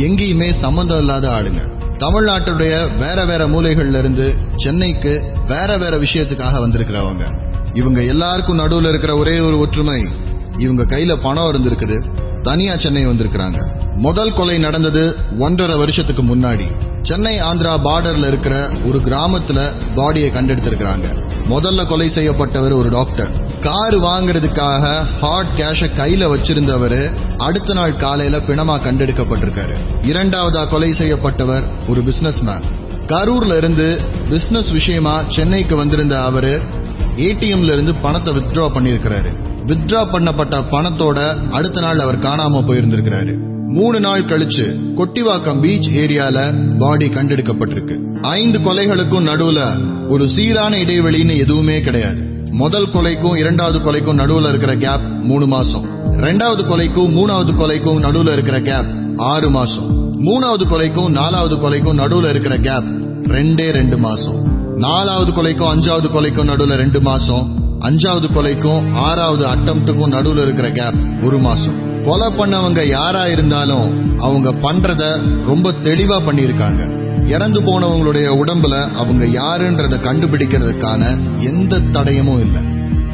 எங்கேயுமே சம்பந்தம் இல்லாத ஆளுங்க. தமிழ்நாட்டுடைய வேற வேற மூலைகள்ல இருந்து சென்னைக்கு வேற வேற விஷயத்துக்காக வந்திருக்கிறவங்க. இவங்க எல்லாருக்கும் நடுவுல இருக்கிற ஒரே ஒரு ஒற்றுமை, இவங்க கையில பணம் இருந்திருக்குது. தனியா சென்னை வந்திருக்கிறாங்க. முதல் கொலை நடந்தது 1.5 வருஷத்துக்கு முன்னாடி. சென்னை ஆந்திரா பார்டர்ல இருக்கிற ஒரு கிராமத்துல பாடியை கண்டெடுத்திருக்கிறாங்க. முதல்ல கொலை செய்யப்பட்டவர் ஒரு டாக்டர். கார் வாங்குறதுக்காக ஹாட் கேஷ கையில வச்சிருந்தவர் அடுத்த நாள் காலையில பிணமா கண்டெடுக்கப்பட்டிருக்காரு. 2வதா கொலை செய்யப்பட்டவர் ஒரு பிசினஸ்மேன். கரூர்ல இருந்து பிசினஸ் விஷயமா சென்னைக்கு வந்திருந்த அவரு ஏடிஎம்ல இருந்து பணத்தை வித்ட்ரா பண்ணிருக்கிறாரு. வித்ட்ரா பண்ணப்பட்ட பணத்தோட அடுத்த நாள் அவர் காணாம போயிருந்திருக்கிறாரு. 3 நாள் கழிச்சு கொட்டிவாக்கம் பீச் ஏரியால பாடி கண்டெடுக்கப்பட்டிருக்கு. 5 கொலைகளுக்கும் நடுவுல ஒரு சீரான இடைவெளின்னு எதுவுமே கிடையாது. முதல் கொலைக்கும் 2வது கொலைக்கும் நடுவுல இருக்கிற கேப் 3 மாசம். 2வது கொலைக்கும் 3வது கொலைக்கும் நடுவுல இருக்கிற கேப் 6 மாசம். 3வது கொலைக்கும் 4வது கொலைக்கும் நடுவுல இருக்கிற கேப் 2 மாசம். 4வது கொலைக்கும் 5வது கொலைக்கும் நடுவுல 2 மாசம். 5வது கொலைக்கும் 6வது அட்டெம்ப்டுக்கும் நடுவுல இருக்கிற கேப் 1 மாசம். கொலை பண்ணவங்க யாரா இருந்தாலும் அவங்க பண்றத ரொம்ப தெளிவா பண்ணிருக்காங்க. இறந்து போனவங்களுடைய உடம்புல அவங்க யாருன்றத கண்டுபிடிக்கிறதுக்கான எந்த தடயமும் இல்ல.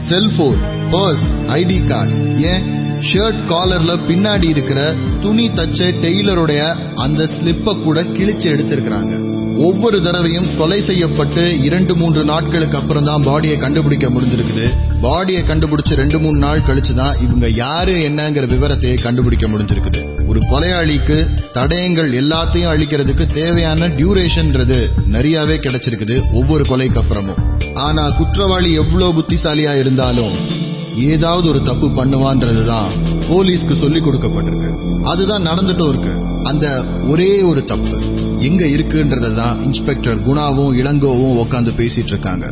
செல்போன், பர்ஸ், ஐடி கார்டு, ஏன் ஷர்ட் காலர்ல பின்னாடி இருக்கிற துணி தச்ச டெய்லருடைய அந்த ஸ்லிப்ப கூட கிழிச்சு எடுத்திருக்கிறாங்க. ஒவ்வொரு தடவையும் கொலை செய்யப்பட்டு 2-3 நாட்களுக்கு அப்புறம் தான் பாடியை கண்டுபிடிக்க முடிஞ்சிருக்குது. பாடியை கண்டுபிடிச்சு 2-3 நாள் கழிச்சுதான் இவங்க யாரு என்னங்கிற விவரத்தை கண்டுபிடிக்க முடிஞ்சிருக்குது. ஒரு கொலையாளிக்கு தடயங்கள் எல்லாத்தையும் அழிக்கிறதுக்கு தேவையான டியூரேஷன்ன்றது நிறையவே கிடைச்சிருக்குது ஒவ்வொரு கொலைக்கு அப்புறமும். ஆனா குற்றவாளி எவ்வளவு புத்திசாலியா இருந்தாலும் ஏதாவது ஒரு தப்பு பண்ணுவான்றதுதான் போலீஸ்க்கு சொல்லிக் கொடுக்கப்பட்டிருக்கு. அதுதான் நடந்துட்டும் இருக்கு. அந்த ஒரே ஒரு தப்பு எங்க இருக்குன்றதான் இன்ஸ்பெக்டர் குணாவும் இளங்கோவும் உட்காந்து பேசிட்டு இருக்காங்க.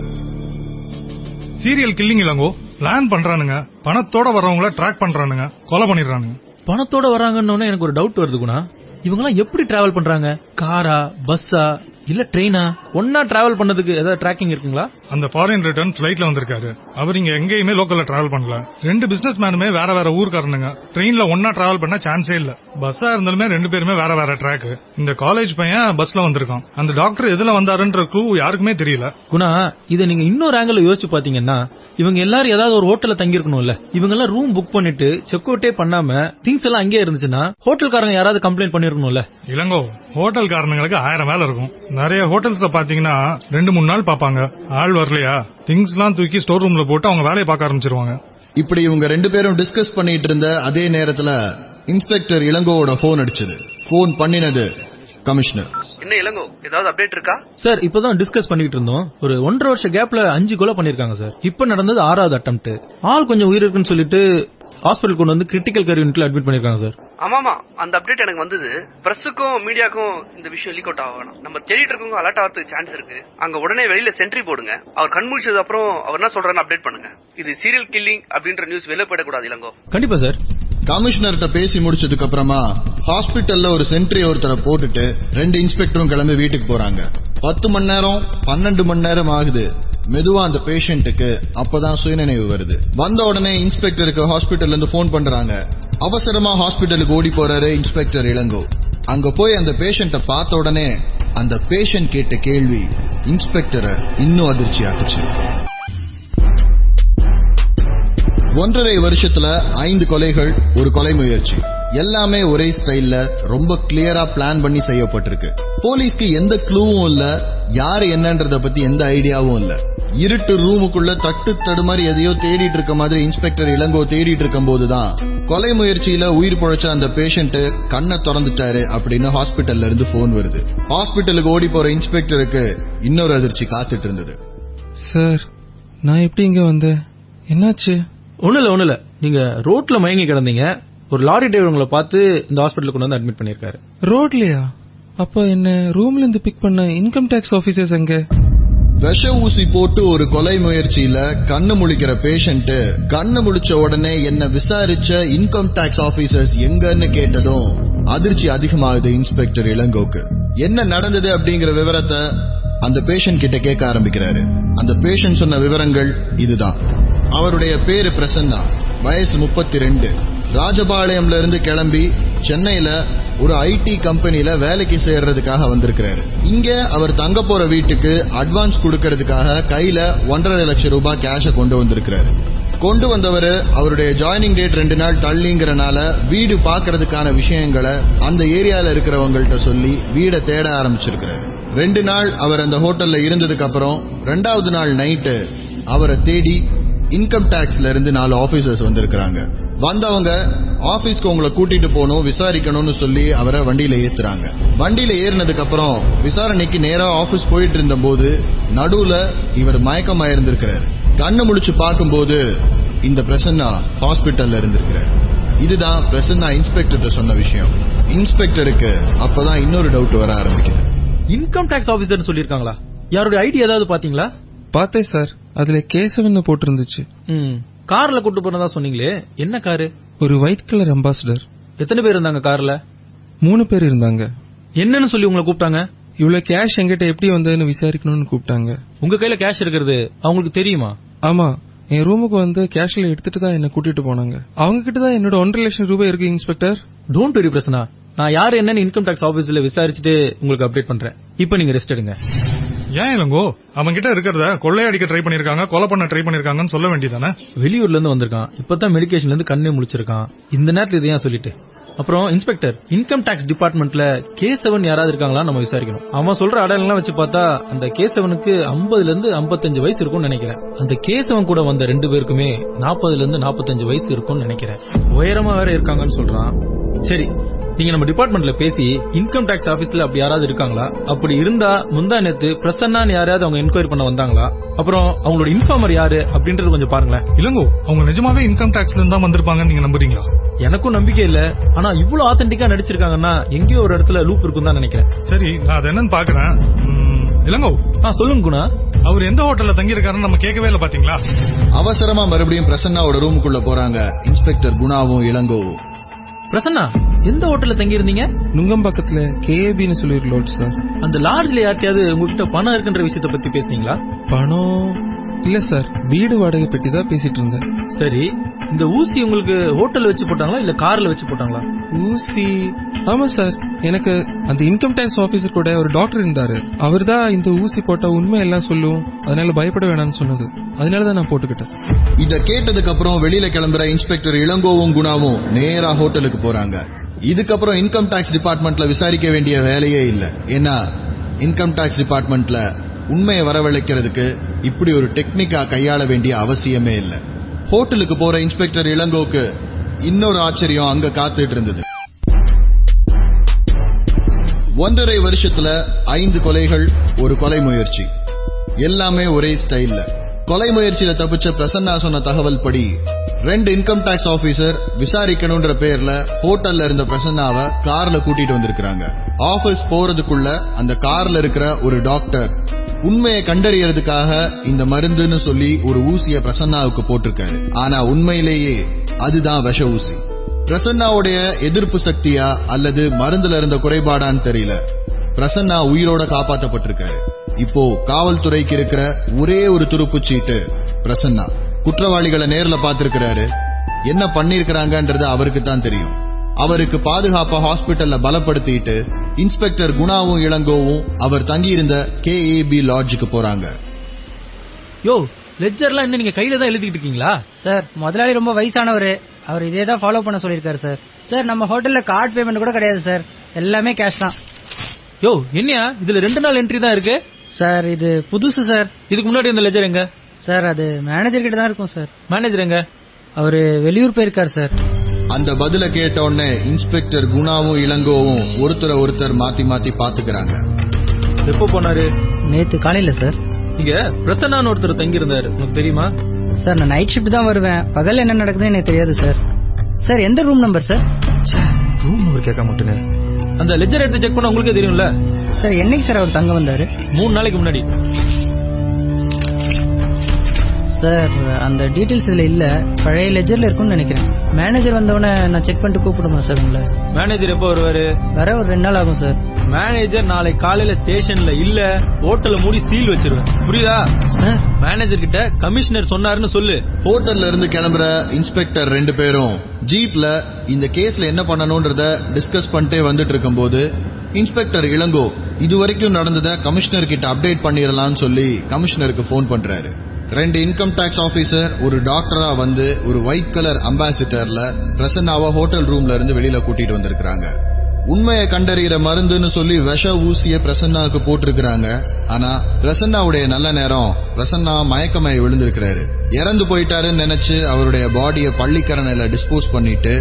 சீரியல் கில்லிங் இளங்கோ பிளான் பண்றானுங்க, பணத்தோட வரவங்கள ட்ராக் பண்றானுங்க, கொலை பண்ணிடுறானுங்க. பணத்தோட வராங்கன்னு எனக்கு ஒரு டவுட் வருது குணா. இவங்கெல்லாம் எப்படி டிராவல் பண்றாங்க? காரா, பஸ்ஸா, இல்ல ட்ரெயினா? ஒன்னா டிராவல் பண்ணதுக்கு ஏதாவது ட்ராக்கிங் இருக்குங்களா? அந்த ஃபாரின் ரிட்டர்ன் ஃபிளைட்ல வந்திருக்காரு. அவர் இங்க எங்கேயுமே லோக்கல்ல டிராவல் பண்ணல. 2 பிசினஸ் மேனுமே வேற வேற ஊர்க்காரனுங்க. ட்ரெயின்ல ஒன்னா டிராவல் பண்ண சான்ஸே இல்ல. பஸ்ஸா இருந்தாலுமே 2 பேருமே வேற வேற ட்ராக். இந்த காலேஜ் பையன் பஸ்ல வந்திருக்கான். அந்த டாக்டர் எதுல வந்தாருன்ற க்ளூ யாருக்குமே தெரியல. குணா, இதை நீங்க இன்னொரு ஆங்கிள் யோசிச்சு பாத்தீங்கன்னா, இவங்க எல்லாரும் ஏதாவது ஒரு ஹோட்டல்ல தங்கி இருக்கணும்ல. இவங்க எல்லாம் ரூம் புக் பண்ணிட்டு செக் அவுட்டே பண்ணாம திங்ஸ் எல்லாம் அங்கேயே இருந்துச்சுன்னா ஹோட்டல்காரங்க யாராவது கம்ப்ளைண்ட் பண்ணிருக்கணும்ல. இளங்கோ, ஹோட்டல்காரனுங்களுக்கு 1000 வேலை இருக்கும். நிறைய ஹோட்டல்ஸ்ல பாத்தீங்கன்னா 2-3 நாள் பாப்பாங்க. ஆள் வரலையா திங்ஸ் எல்லாம் தூக்கி ஸ்டோர் ரூம்ல போட்டு அவங்க வேலையை பார்க்க ஆரம்பிச்சிருவாங்க. இப்படி இவங்க 2 பேரும் டிஸ்கஸ் பண்ணிட்டு இருந்த அதே நேரத்துல இன்ஸ்பெக்டர் இளங்கோவோட போன் அடிச்சது. போன் பண்ணினது கமிஷனர். என்ன இளங்கோ, ஏதாவது அப்டேட் இருக்கா? சார், இப்பதான் டிஸ்கஸ் பண்ணிட்டு இருந்தோம். ஒரு 1.5 வருஷ கேப்ல 5 கொலை பண்ணிருக்காங்க சார். இப்ப நடந்தது 6வது அட்டெம்ப்ட். ஆள் கொஞ்சம் உயிர் இருக்குன்னு சொல்லிட்டு ஹாஸ்பிடல் கொண்டு வந்து கிரிட்டிக்கல் கேர் யூனிட்ல அட்மிட் பண்ணிருக்காங்க சார். ஆமாமா, அந்த அப்டேட் எனக்கு வந்தது. பிரஸுக்கும் மீடியாக்கும் இந்த விஷயம் லீக் அவுட் ஆகணும். நம்ம தேடிட்டு இருக்கவங்க அலர்ட் ஆகிறதுக்கு சான்ஸ் இருக்கு. அங்க உடனே வெளியில சென்ட்ரி போடுங்க. அவர் கண் முழிச்சது அப்புறம் அவர் என்ன சொல்றான்னு அப்டேட் பண்ணுங்க. இது சீரியல் கில்லிங் அப்படின்ற நியூஸ் வெளியே போயிடக்கூடாது இளங்கோ. கண்டிப்பா சார். கமிஷனர்கிட்ட பேசி முடிச்சதுக்கு அப்புறமா ஹாஸ்பிட்டல்ல ஒரு சென்ட்ரி ஒருத்தரை போட்டுட்டு 2 இன்ஸ்பெக்டரும் கிளம்பி வீட்டுக்கு போறாங்க. 10 மணி நேரம் 12 மணி நேரம் ஆகுது. மெதுவா அந்த பேஷண்ட்டுக்கு அப்பதான் சுயநினைவு வருது. வந்த உடனே இன்ஸ்பெக்டருக்கு ஹாஸ்பிட்டல்ல இருந்து போன் பண்றாங்க. அவசரமா ஹாஸ்பிட்டலுக்கு ஓடி போறாரு இன்ஸ்பெக்டர் இளங்கோ. அங்க போய் அந்த பேஷண்ட்டை பார்த்த உடனே அந்த பேஷண்ட் கேட்ட கேள்வி இன்ஸ்பெக்டரை இன்னும் அதிர்ச்சி ஆக்குச்சு. 1.5 வருஷத்துல 5 கொலைகள், ஒரு கொலை முயற்சி, எல்லாமே ஒரே ஸ்டைல்ல ரொம்ப கிளியரா பிளான் பண்ணி செய்யப்பட்டிருக்கு. போலீஸ்க்கு எந்த க்ளூவும் இல்ல, யாரு என்னன்றத பத்தி எந்த ஐடியாவும் இல்ல. இருட்டு ரூமுக்குள்ள தட்டு தடுமாறி எதையோ தேடிட்டு இருக்க மாதிரி இன்ஸ்பெக்டர் இளங்கோ தேடிட்டு இருக்கும் போதுதான் கொலை முயற்சியில உயிர் பொழைச்ச அந்த பேஷண்ட் கண்ணை திறந்துட்டாரு அப்படின்னு ஹாஸ்பிட்டல்ல இருந்து போன் வருது. ஹாஸ்பிட்டலுக்கு ஓடி போற இன்ஸ்பெக்டருக்கு இன்னொரு அதிர்ச்சி காத்துட்டு இருந்தது. சார், நான் எப்படி இங்க வந்தேன்? என்னாச்சு? ஒண்ணுல நீங்க ரோட்ல மயங்கி கிடந்தீங்க. ஒரு லாரி டிரைவர் உங்களை பார்த்து இந்த ஹாஸ்பிட்டலுக்கு கொண்டு வந்து அட்மிட் பண்ணிருக்காரு. ரோட்லயா? அப்ப என்ன ரூம்ல இருந்து பிக் பண்ண இன்கம் டாக்ஸ் ஆபீசர்ஸ் எங்க? விஷ ஊசி போட்டு ஒரு கொலை முயற்சியில கண்ணு முழிக்கிற பேஷண்ட் கண்ணு முழிச்ச உடனே என்ன விசாரிச்ச இன்கம் டாக்ஸ் ஆபீசர்ஸ் எங்கன்னு கேட்டதும் அதிர்ச்சி அதிகமாகுது இன்ஸ்பெக்டர் இளங்கோக்கு. என்ன நடந்தது அப்படிங்கிற விவரத்தை அந்த பேஷண்ட் கிட்ட கேட்க ஆரம்பிக்கிறாரு. அந்த பேஷண்ட் சொன்ன விவரங்கள் இதுதான். அவருடைய பேரு பிரசன்னா, வயசு 32, ராஜபாளையம்ல இருந்து கிளம்பி சென்னையில ஒரு ஐடி கம்பெனில வேலைக்கு சேர்றதுக்காக வந்திருக்கிறாரு. இங்க அவர் தங்க போற வீட்டுக்கு அட்வான்ஸ் கொடுக்கறதுக்காக கையில 1.5 லட்சம் ரூபாய் கேஷ கொண்டு வந்திருக்கிறாரு. கொண்டு வந்தவர் அவருடைய ஜாயினிங் டேட் 2 நாள் தள்ளிங்கிறனால வீடு பாக்குறதுக்கான விஷயங்களை அந்த ஏரியால இருக்கிறவங்கள்ட்ட சொல்லி வீடை தேட ஆரம்பிச்சிருக்கிறாரு. 2 நாள் அவர் அந்த ஹோட்டல்ல இருந்ததுக்கு அப்புறம் 2வது நாள் நைட்டு அவரை தேடி இன்கம் டாக்ஸ்ல இருந்து 4 ஆபீசர்ஸ் வந்திருக்கிறாங்க. வந்தவங்க ஆபீஸ்க்கு உங்களை கூட்டிட்டு போகணும், விசாரிக்கணும்னு சொல்லி அவரை வண்டியில ஏத்துறாங்க. வண்டியில ஏறினதுக்கு அப்புறம் விசாரணைக்கு நேரா ஆபீஸ் போயிட்டு இருந்த போது நடுவுல இவர் மயக்கமாயிருந்திருக்கிறார். கண்ணு முழிச்சு பார்க்கும்போது இந்த பிரசன்னா ஹாஸ்பிட்டல்ல இருந்திருக்கிறார். இதுதான் பிரசன்னா இன்ஸ்பெக்டர் சொன்ன விஷயம். இன்ஸ்பெக்டருக்கு அப்பதான் இன்னொரு டவுட் வர ஆரம்பிக்குது. இன்கம் டாக்ஸ் ஆபீசர் சொல்லிருக்காங்களா? யாருடைய ஐடி ஏதாவது பாத்தீங்களா? பார்த்தேன் சார், அதுல கேசவன் போட்டிருந்துச்சு. கார்ல கூட்டு போனதா சொன்னீங்களே, என்ன காரு? ஒரு ஒயிட் கலர் அம்பாசிடர். எத்தனை பேர் இருந்தாங்க கார்ல? 3 பேர் இருந்தாங்க. என்னன்னு சொல்லி உங்களை கூப்பிட்டாங்க? இவ்வளவு கேஷ் எங்கிட்ட எப்படி வந்ததுன்னு விசாரிக்கணும்னு கூப்பிட்டாங்க. உங்க கையில கேஷ் இருக்கிறது அவங்களுக்கு தெரியுமா? ஆமா, என் ரூமுக்கு வந்து கேஷ்ல எடுத்துட்டு தான் என்ன கூட்டிட்டு போனாங்க. அவங்க கிட்ட தான் என்னோட 1.5 லட்சம் ரூபாய் இருக்கு இன்ஸ்பெக்டர். டோன்ட் வரி பிரசன்னா, நான் யாரு என்னன்னு இன்கம் டாக்ஸ் ஆபீஸ்ல விசாரிச்சுட்டு உங்களுக்கு அப்டேட் பண்றேன். இப்ப நீங்க ரெஸ்ட் எடுங்க. ஏன் இளங்கோ, அவங்க கிட்ட இருக்கிறத கொள்ளையடிக்க ட்ரை பண்ணிருக்காங்க, கொலை பண்ண ட்ரை பண்ணிருக்காங்கன்னு சொல்ல வேண்டியதானே? வெளியூர்ல இருந்து வந்திருக்கான், இப்பதான் மெடிக்கேஷன்ல இருந்து கண்ணே முழிச்சிருக்கான். இந்த நேரத்துல இதை ஏன் சொல்லிட்டு? அப்புறம் இன்ஸ்பெக்டர், இன்கம் டாக்ஸ் டிபார்ட்மெண்ட்ல K7 யாராவது இருக்காங்களா நம்ம விசாரிக்கணும். அவன் சொல்ற அடையாளம் வச்சு பார்த்தா அந்த K7க்கு 50ல இருந்து 55 வயசு இருக்கும்னு நினைக்கிறேன். அந்த K7 கூட வந்த 2 பேருக்குமே 40ல இருந்து 45 வயசு இருக்கும்னு நினைக்கிறேன். உயரமா வேற இருக்காங்கன்னு சொல்றான். சரி, நீங்க நம்ம டிபார்ட்மெண்ட்ல பேசி இன்கம் டாக்ஸ் ஆபீஸ்ல அப்படி யாராவது இருக்காங்களா? அப்படி இருந்தா முந்தா நேத்து பிரசன்னான்னு யாராவது அவங்க என்கொயரி பண்ண வந்தாங்களா? அப்புறம் அவங்களோட இன்ஃபார்மர் யாரு அப்படின்றது கொஞ்சம் பாருங்களேன். இளங்கோ, அவங்க நிஜமாவே இன்கம் டாக்ஸ்ல இருந்தா வந்திருப்பாங்கன்னு நீங்க நம்புறீங்களா? எனக்கும் நம்பிக்கை இல்ல. ஆனா இவ்வளவு ஆத்தென்டிக்கா நடிச்சிருக்காங்கன்னா எங்கேயோ ஒரு இடத்துல லூப் இருக்குன்னு தான் நினைக்கிறேன். சரி, நான் அது என்னன்னு பாக்குறேன். இளங்கோ, சொல்லுங்க குணா. அவர் எந்த ஹோட்டல்ல தங்கி இருக்காருன்னு நம்ம கேட்கவே இல்ல பாத்தீங்களா? அவசரமா மறுபடியும் பிரசன்னாவோட ரூமுக்குள்ள போறாங்க இன்ஸ்பெக்டர் குணாவும் இளங்கோவும். பிரசன்னா, எந்த ஹோட்டல்ல தங்கி இருந்தீங்க? நுங்கம் பக்கத்துல KABன்னு சொல்லி ஒரு லாட்ஜ் சார். அந்த லாட்ஜ்ல யார்ட்டையாவது உங்ககிட்ட பணம் இருக்குன்ற விஷயத்தை பத்தி பேசுனீங்களா? பணம் இல்ல சார், வீடு வாடகை பெட்டி தான் பேசிட்டு இருந்தேன். சரி, இந்த ஊசி உங்களுக்கு ஹோட்டல்ல வச்சு போட்டாங்களா இல்ல கார்ல வச்சு போட்டாங்களா? ஊசி, ஆமா சார். எனக்கு அந்த இன்கம் டாக்ஸ் ஆபீசர் கூட ஒரு டாக்டர் இருந்தாரு. அவர் தான் இந்த ஊசி போட்டா உண்மை எல்லாம் சொல்லும், அதனால பயப்பட வேணாம்னு சொன்னது. அதனாலதான் நான் போட்டுக்கிட்டேன். இத கேட்டதுக்கு அப்புறம் வெளியில கிளம்புற இன்ஸ்பெக்டர் இளங்கோவும் குணாவும் நேரா ஹோட்டலுக்கு போறாங்க. இதுக்கப்புறம் இன்கம் டாக்ஸ் டிபார்ட்மெண்ட்ல விசாரிக்க வேண்டிய வேலையே இல்ல. ஏன்னா இன்கம் டாக்ஸ் டிபார்ட்மெண்ட்ல உண்மையை வரவழைக்கிறதுக்கு இப்படி ஒரு டெக்னிக்கா கையாள வேண்டிய அவசியமே இல்ல. ஹோட்டலுக்கு போற இன்ஸ்பெக்டர் இளங்கோவுக்கு இன்னொரு ஆச்சரியம் அங்க காத்துட்டு இருந்தது. 1.5 வருஷத்துல 5 கொலைகள், ஒரு கொலை முயற்சி, எல்லாமே ஒரே ஸ்டைல்ல. கொலை முயற்சியில தப்பிச்ச பிரசன்னா சொன்ன தகவல் படி 2 இன்கம் டாக்ஸ் ஆபீசர் விசாரிக்கணும்ன்ற பேர்ல ஹோட்டல்ல இருந்த பிரசன்னாவை கார்ல கூட்டிட்டு வந்திருக்காங்க. ஆபீஸ் போறதுக்குள்ள அந்த கார்ல இருக்கிற ஒரு டாக்டர் உண்மையை கண்டறியறதுக்காக இந்த மருந்துன்னு சொல்லி ஒரு ஊசிய பிரசன்னாவுக்கு போட்டிருக்காரு. ஆனா உண்மையிலேயே அதுதான் விஷ ஊசி. பிரசன்னாவுடைய எதிர்ப்பு சக்தியா அல்லது மருந்துல இருந்த குறைபாடான்னு தெரியல, பிரசன்னா உயிரோட காப்பாற்றப்பட்டிருக்காரு. இப்போ காவல்துறைக்கு இருக்கிற ஒரே ஒரு துருப்புச்சீட்டு பிரசன்னா. குற்றவாளிகளை நேர்ல பாத்திருக்கிறாரு, என்ன பண்ணிருக்கிறாங்கன்றது அவருக்கு தான் தெரியும். அவருக்கு பாதுகாப்பா ஹாஸ்பிட்டல்ல பலப்படுத்திட்டு இன்ஸ்பெக்டர் குணாவும் இளங்கோவும் அவர் தங்கியிருந்த KAB லாட்ஜுக்கு போறாங்க. யோ, லெட்ஜர்லாம் என்ன நீங்க கையில தான் எழுதிட்டு இருக்கீங்களா? சார், முதலாளி ரொம்ப வயசானவர், அவர் இதே தான் ஃபாலோ பண்ண சொல்லியிருக்காரு சார். சார், நம்ம ஹோட்டல்ல கார்டு பேமெண்ட் கூட கிடையாது சார், எல்லாமே கேஷ் தான். யோ, என்னையா இதுல 2 நாள் என்ட்ரி தான் இருக்கு? சார், இது புதுசு சார். இதுக்கு முன்னாடி இந்த லெஜர் எங்க? சார், அது மேனேஜர் கிட்ட தான் இருக்கும் சார். மேனேஜர் எங்க? அவரு வெளியூர் போயிருக்காரு சார். அந்த பதில கேட்ட உடனே இன்ஸ்பெக்டர் குணாவும் இளங்கோவும் ஒருத்தர் மாத்தி மாத்தி பாத்துக்கிறாங்க. எப்போ போனாரு? நேத்து காலையில சார். இங்க பிரசன்னான்னு ஒருத்தர் தங்கி இருந்தாரு, உங்களுக்கு தெரியுமா? சார், நான் நைட் ஷிஃப்ட் தான் வருவேன், பகல் என்ன நடக்குதுன்னு எனக்கு தெரியாது சார். சார், எந்த room number sir? Room number கேட்க மாட்டேன்னு. அந்த லெஜர் எடுத்து செக் பண்ண உங்களுக்கே தெரியும்ல சார். என்னைக்கு சார் அவர் தங்க வந்தாரு? 3 நாளைக்கு முன்னாடி சார். அந்த டீடைல்ஸ் இதுல இல்ல, பழைய லெஜர்ல இருக்கும்னு நினைக்கிறேன். மேனேஜர் வந்தவன நான் செக் பண்ணிட்டு கூப்பிடுமா சார் உங்களை? மேனேஜர் எப்போ வருவாரு? வர ஒரு 2 நாள் ஆகும் சார். மேனேஜர் நாளை காலையில ஸ்டேஷன்ல இல்ல, ஹோட்டல்ல மூடி சீல் வச்சிருவேன், புரியுதா சார்? மேனேஜர் கிட்ட கமிஷனர் சொன்னாருன்னு சொல்லு. ஹோட்டல்ல இருந்து கிளம்புற இன்ஸ்பெக்டர் 2 பேரும் ஜீப்ல இந்த கேஸ்ல என்ன பண்ணணும்ன்றத டிஸ்கஸ் பண்ணிட்டே வந்துட்டு இருக்கும் போது இன்ஸ்பெக்டர் இளங்கோ இதுவரைக்கும் நடந்தத கமிஷனர் கிட்ட அப்டேட் பண்ணிடலாம்னு சொல்லி கமிஷனருக்கு போன் பண்றாரு. 2 இன்கம் டாக்ஸ் ஆபீசர் ஒரு டாக்டரா வந்து ஒரு ஒயிட் கலர் அம்பாசிடர்ல பிரசன்னாவை ஹோட்டல் ரூம்ல இருந்து வெளியில கூட்டிட்டு வந்திருக்காங்க. உண்மையை கண்டறிகிற மருந்துன்னு சொல்லி விஷ ஊசிய பிரசன்னாவுக்கு போட்டிருக்கிறாங்க. ஆனா பிரசன்னாவுடைய நல்ல நேரம், பிரசன்னா மயக்கமாய் விழுந்திருக்கிறாரு. இறந்து போயிட்டாருன்னு நினைச்சு அவருடைய பாடியை பள்ளிக்கரணையில டிஸ்போஸ் பண்ணிட்டு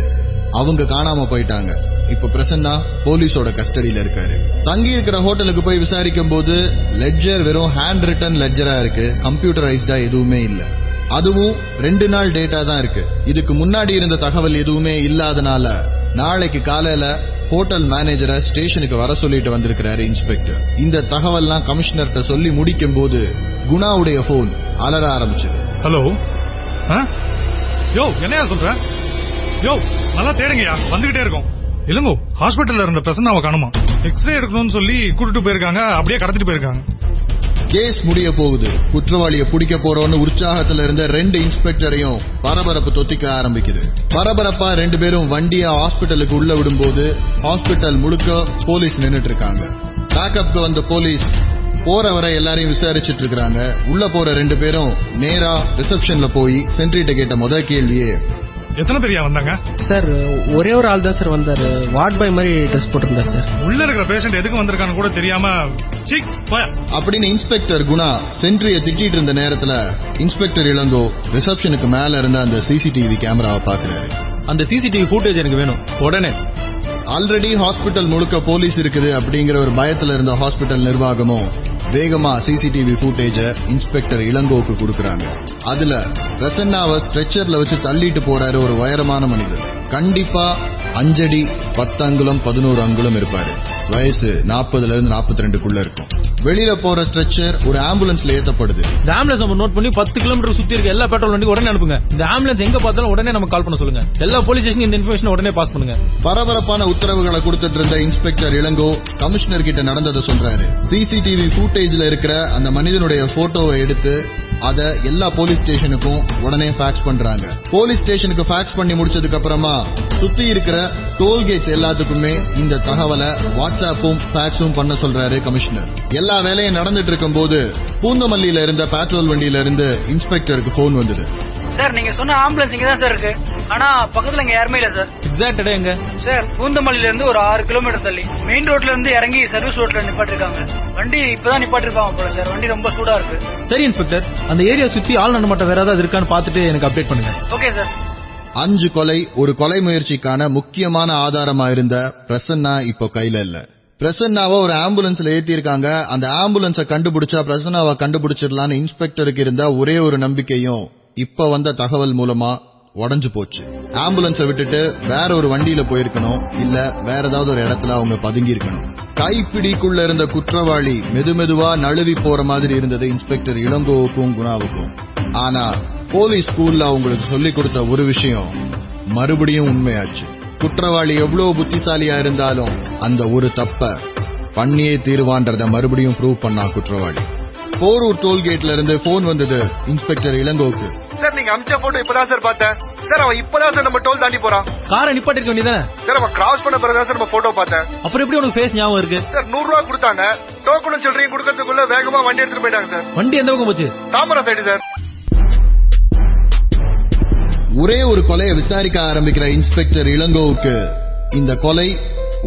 அவங்க காணாம போயிட்டாங்க. இப்ப பிரசன்னா போலீஸோட கஸ்டடியில இருக்காரு. தங்கி இருக்கிற ஹோட்டலுக்கு போய் விசாரிக்கும் போது லெட்ஜர் வெறும் ஹேண்ட் ரிட்டன் லெட்ஜரா இருக்கு, கம்ப்யூட்டரைஸ்டா எதுவுமே இல்ல. அதுவும் 2 நாள் டேட்டா தான் இருக்கு. இதுக்கு முன்னாடி இருந்த தகவல் எதுவுமே இல்லாதனால நாளைக்கு காலையில ஹோட்டல் மேனேஜரை ஸ்டேஷனுக்கு வர சொல்லிட்டு வந்திருக்கிறாரு இன்ஸ்பெக்டர். இந்த தகவல்லாம் கமிஷனர்கிட்ட சொல்லி முடிக்கும் போது குணாவுடைய போன் அலற ஆரம்பிச்சது. ஹலோ, யோ என்னையா சொல்ற? யோ நல்லா தேடுங்கயா, வந்துகிட்டே இருக்கோம். இல்லங்கோ, ஹாஸ்பிட்டல்ல இருந்த பிரசன்னாவை காணுமா? எக்ஸ்ரே எடுக்கணும்னு சொல்லி கூட்டிட்டு போயிருக்காங்க, அப்படியே கடத்திட்டு போயிருக்காங்க. கேஸ் முடிய போகுது. குற்றவாளியை பிடிக்க போறோம்னு உற்சாகத்துல இருந்த 2 இன்ஸ்பெக்டரையும் பரபரப்பு தொத்திக்க ஆரம்பிக்குது. பரபரப்பா 2 பேரும் வண்டியை ஹாஸ்பிட்டலுக்கு உள்ள விடும்போது ஹாஸ்பிட்டல் முழுக்க போலீஸ் நின்னுட்டு இருக்காங்க. பேக்கப்க்கு வந்த போலீஸ் போற வரை எல்லாரையும் விசாரிச்சுட்டு இருக்காங்க. உள்ள போற 2 பேரும் நேரா ரிசப்ஷன்ல போய் சென்ட்ரிட்ட கேட்ட முதல் கேள்வியே, எத்தனை பேரியா வந்தாங்க? சார் ஒரே ஒரு ஆள் தான் சார் வந்தாரு. வார்ட் பாய் மாதிரி ட்ரெஸ் போட்டிருந்தார் சார். உள்ள இருக்கிற பேஷண்ட் எதுக்கு வந்திருக்கான்னு கூட தெரியாம அப்படின்னு இன்ஸ்பெக்டர் குணா சென்ட்ரிய திட்டிட்டு இருந்த நேரத்துல இன்ஸ்பெக்டர் இளங்கோ ரிசப்ஷனுக்கு மேல இருந்த அந்த சிசிடிவி கேமராவை பாக்குறாரு. அந்த சிசிடிவி ஃபுட்டேஜ் எனக்கு வேணும் உடனே. ஆல்ரெடி ஹாஸ்பிட்டல் முழுக்க போலீஸ் இருக்குது அப்படிங்கிற ஒரு பயத்துல இருந்த ஹாஸ்பிட்டல் நிர்வாகமும் வேகமா சிசிடிவி ஃபுட்டேஜ இன்ஸ்பெக்டர் இளங்கோவுக்கு கொடுக்கறாங்க. அதுல பிரசன்னாவை ஸ்ட்ரெச்சர்ல வச்சு தள்ளிட்டு போறாரு ஒரு உயரமான மனிதர். கண்டிப்பா 5 அடி 10 அங்குலம் 11 அங்குலம் இருப்பாரு. வயசு 40ல இருந்து 42க்குள்ள இருக்கும். வெளியில போற ஸ்ட்ரெச்சர் ஒரு ஆம்புலன்ஸ்ல ஏத்தப்படுது. இந்த ஆம்புலன்ஸ் நம்ம நோட் பண்ணி 10 கிலோமீட்டர் சுத்தி இருக்க எல்லா பெட்ரோல் வண்டி உடனே அனுப்புங்க. இந்த ஆம்புலன்ஸ் எங்க பார்த்தாலும் உடனே நம்ம கால் பண்ண சொல்லுங்க. எல்லா போலீஸ் ஸ்டேஷன் இந்த இன்ஃபர்மேஷன் உடனே பாஸ் பண்ணுங்க. பரபரப்பான உத்தரவுகளை கொடுத்துட்டு இருந்த இன்ஸ்பெக்டர் இளங்கோ கமிஷனர் கிட்ட நடந்ததை சொல்றாரு. சிசிடிவி ஃபுட்டேஜ்ல இருக்கிற அந்த மனிதனுடைய போட்டோவை எடுத்து அத எல்லா போலீஸ் ஸ்டேஷனுக்கும் உடனே ஃபேக்ஸ் பண்றாங்க. போலீஸ் ஸ்டேஷனுக்கு ஃபேக்ஸ் பண்ணி முடிச்சதுக்கு அப்புறமா சுத்தி இருக்கிற டோல்கேட்ஸ் எல்லாத்துக்குமே இந்த தகவலை வாட்ஸ்அப்பும் ஃபேக்ஸும் பண்ண சொல்றாரு கமிஷனர். எல்லா வேலையும் நடந்துட்டு இருக்கும் போது பூந்தமல்லியில இருந்த பெட்ரோல் வண்டியில இருந்து இன்ஸ்பெக்டருக்கு போன் வந்தது. சார் நீங்க சொன்ன ஆம்புலன்ஸ் இங்க தான் சார் இருக்கு. ஆனா பக்கத்துல இங்க யாருமே இல்ல சார். எக்ஸாக்ட் இடம் எங்க சார்? பூந்தமல்லியில இருந்து ஒரு 6 கிலோமீட்டர் தள்ளி மெயின் ரோட்ல இருந்து இறங்கி சர்வீஸ் ரோட்ல நிப்பாட்டிருக்காங்க. வண்டி இப்பதான் நிப்பாட்டிருக்காங்க போல சார். வண்டி ரொம்ப சூடா இருக்கு. சரி இன்ஸ்பெக்டர், அந்த ஏரியா சுத்தி ஆள் நடமாட்டம் வேற ஏதாவது இருக்கான்னு பாத்துட்டு எனக்கு அப்டேட் பண்ணுங்க. Okay sir. 5 கொலை ஒரு கொலை முயற்சிக்கான முக்கியமான ஆதாரமா இருந்த பிரசன்னா இப்போ கையில இல்ல. பிரசன்னாவை ஒரு ஆம்புலன்ஸ்ல ஏத்திருக்காங்க. அந்த ஆம்புலன்ஸை கண்டுபிடிச்சா பிரசன்னாவை கண்டுபிடிச்சிடலான்னு இன்ஸ்பெக்டருக்கு இருந்த ஒரே ஒரு நம்பிக்கையும் இப்ப வந்த தகவல் மூலமா உடஞ்சு போச்சு. ஆம்புலன்ஸை விட்டுட்டு வேற ஒரு வண்டியில போயிருக்கணும், இல்ல வேற ஏதாவது ஒரு இடத்துல அவங்க பதுங்கி இருக்கணும். கைப்பிடிக்குள்ள இருந்த குற்றவாளி மெதுமெதுவா நழுவி போற மாதிரி இருந்தது இன்ஸ்பெக்டர் இளங்கோவுக்கும் குணாவுக்கும். ஆனா போலீஸ் ஸ்கூல்ல அவங்களுக்கு சொல்லிக் கொடுத்த ஒரு விஷயம் மறுபடியும் உண்மையாச்சு. குற்றவாளி எவ்வளவு புத்திசாலியா இருந்தாலும் அந்த ஒரு தப்ப பண்ணியே தீர்வான்றத மறுபடியும் ப்ரூவ் பண்ணா குற்றவாளி. போரூர் டோல்கேட்ல இருந்து போன் வந்தது இன்ஸ்பெக்டர் இளங்கோவுக்கு. சார் நீங்க அமிச்ச போட்டோ இப்பதான் சார் பார்த்தேன். சார் அவன் இப்பதான் சார் நம்ம டோல் தாண்டி போறான். காரை நிப்பாட்டிருக்க வேண்டியதானே சார்? அவன் கிராஸ் பண்ண பிறகு சார் நம்ம போட்டோ பார்த்தேன். அப்புறம் எப்படி உனக்கு ஃபேஸ் ஞாபகம் இருக்கு? சார் 100 ரூபாய் கொடுத்தாங்க. டோக்கனும் சொல்றீங்க கொடுக்கறதுக்குள்ள வேகமா வண்டி எடுத்துட்டு போயிட்டாங்க சார். வண்டி எந்த பக்கம் போச்சு? தாமரை சைடு சார். ஒரே ஒரு கொலையை விசாரிக்க ஆரம்பிக்கிற இன்ஸ்பெக்டர் இளங்கோவுக்கு இந்த கொலை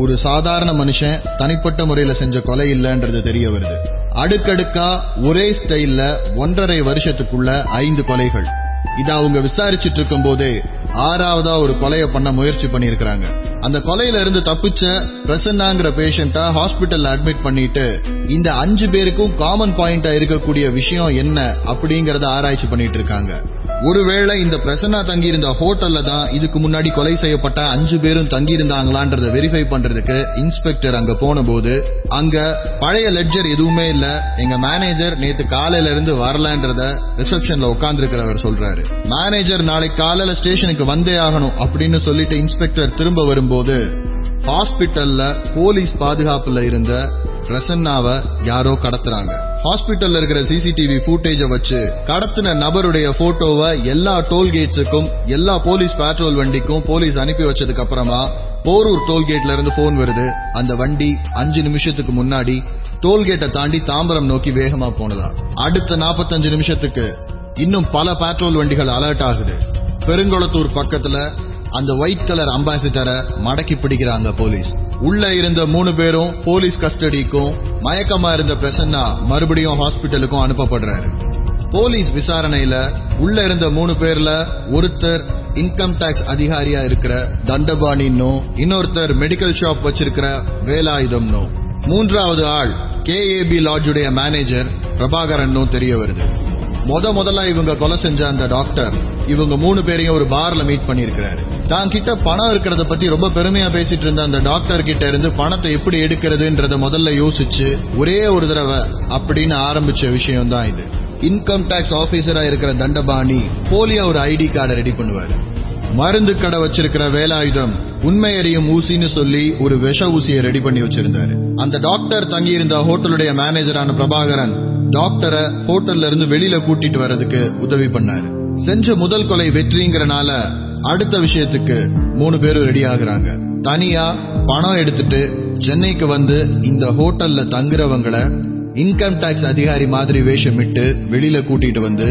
ஒரு சாதாரண மனுஷன் தனிப்பட்ட முறையில செஞ்ச கொலை இல்லன்றது தெரிய வருது. அடுக்கடுக்கா ஒரே ஸ்டைல்ல 1.5 வருஷத்துக்குள்ள 5 கொலைகள். இத அவங்க விசாரிச்சுட்டு இருக்கும் போதே 6ஆவதா ஒரு கொலையை பண்ண முயற்சி பண்ணிருக்காங்க. அந்த கொலையில இருந்து தப்பிச்ச பிரசன்னாங்கிற பேஷண்ட ஹாஸ்பிட்டல்ல அட்மிட் பண்ணிட்டு இந்த 5 பேருக்கும் காமன் பாயிண்டா இருக்கக்கூடிய விஷயம் என்ன அப்படிங்கறத ஆராய்ச்சி பண்ணிட்டு இருக்காங்க. ஒருவேளை இந்த பிரசன்னா தங்கியிருந்த ஹோட்டல்ல தான் இதுக்கு முன்னாடி கொலை செய்யப்பட்ட 5 பேரும் தங்கியிருந்தாங்களான்றத வெரிஃபை பண்றதுக்கு இன்ஸ்பெக்டர் அங்க போன போது அங்க பழைய லெட்ஜர் எதுவுமே இல்ல. எங்க மேனேஜர் நேத்து காலையில இருந்து வரலன்றத ரிசப்ஷன்ல உட்கார்ந்து இருக்கிறவர் சொல்றாரு. மேனேஜர் நாளைக்கு காலையில ஸ்டேஷனுக்கு வந்தே ஆகணும் அப்படின்னு சொல்லிட்டு இன்ஸ்பெக்டர் திரும்ப வரும்போது ஹாஸ்பிட்டல்ல போலீஸ் பாதுகாப்புல இருந்த பிரசன்னாவை யாரோ கடத்துறாங்க. ஹாஸ்பிட்டல்ல இருக்கிற சிசிடிவி ஃபுட்டேஜ வச்சு கடத்தின நபருடைய போட்டோவை எல்லா டோல்கேட்ஸுக்கும் எல்லா போலீஸ் பெட்ரோல் வண்டிக்கும் போலீஸ் அனுப்பி வச்சதுக்கு அப்புறமா போரூர் டோல்கேட்ல இருந்து போன் வருது. அந்த வண்டி 5 நிமிஷத்துக்கு முன்னாடி டோல்கேட்டை தாண்டி தாம்பரம் நோக்கி வேகமா போனதா. அடுத்த 45 நிமிஷத்துக்கு இன்னும் பல பெட்ரோல் வண்டிகள் அலர்ட் ஆகுது. பெருங்குளத்தூர் பக்கத்துல அந்த ஒயிட் கலர் அம்பாசிடரை மடக்கி பிடிக்கிறாங்க போலீஸ். உள்ள இருந்த 3 பேரும் போலீஸ் கஸ்டடிக்கும் மயக்கமா இருந்த பிரசன்னா மறுபடியும் ஹாஸ்பிட்டலுக்கும் அனுப்பப்படுறாரு. போலீஸ் விசாரணையில உள்ள இருந்த 3 பேர்ல ஒருத்தர் இன்கம் டாக்ஸ் அதிகாரியா இருக்கிற தண்டபாணின்னும் இன்னொருத்தர் மெடிக்கல் ஷாப் வச்சிருக்கிற வேலாயுதம்னும் 3வது ஆள் KAB லாட்ஜுடைய மேனேஜர் பிரபாகரன்னும் தெரிய வருது. முதல்ல இவங்க கொலை செஞ்ச அந்த டாக்டர் இவங்க 3 பேரையும் ஒரு பார்ல மீட் பண்ணிருக்கிறாரு. தான் கிட்ட பணம் இருக்கிறத பத்தி ரொம்ப பெருமையா பேசிட்டு இருந்த அந்த டாக்டர் கிட்ட இருந்து பணத்தை எப்படி எடுக்கிறதுன்றத முதல்ல யோசிச்சு ஒரே ஒரு தடவை அப்படின்னு ஆரம்பிச்ச விஷயம் தான் இது. இன்கம் டாக்ஸ் ஆபீசரா இருக்கிற தண்டபாணி போலியா ஒரு ஐடி கார்டை ரெடி பண்ணுவாரு. மருந்து கடை வச்சிருக்கிற வேலாயுதம் உண்மை அறியும் ஊசின்னு சொல்லி ஒரு விஷ ஊசியை ரெடி பண்ணி வச்சிருந்தாரு. அந்த டாக்டர் தங்கியிருந்த ஹோட்டலுடைய மேனேஜரான பிரபாகரன் டாக்டரை ஹோட்டல்ல இருந்து வெளியில கூட்டிட்டு வர்றதுக்கு உதவி பண்ணாரு. செஞ்ச முதல் கொலை வெற்றிங்கிறனால அடுத்த விஷயத்துக்கு 3 பேரும் ரெடி ஆகுறாங்க. தனியா பணம் எடுத்துட்டு சென்னைக்கு வந்து இந்த ஹோட்டல்ல தங்குறவங்களை இன்கம் டாக்ஸ் அதிகாரி மாதிரி வேஷமிட்டு வெளியில கூட்டிட்டு வந்து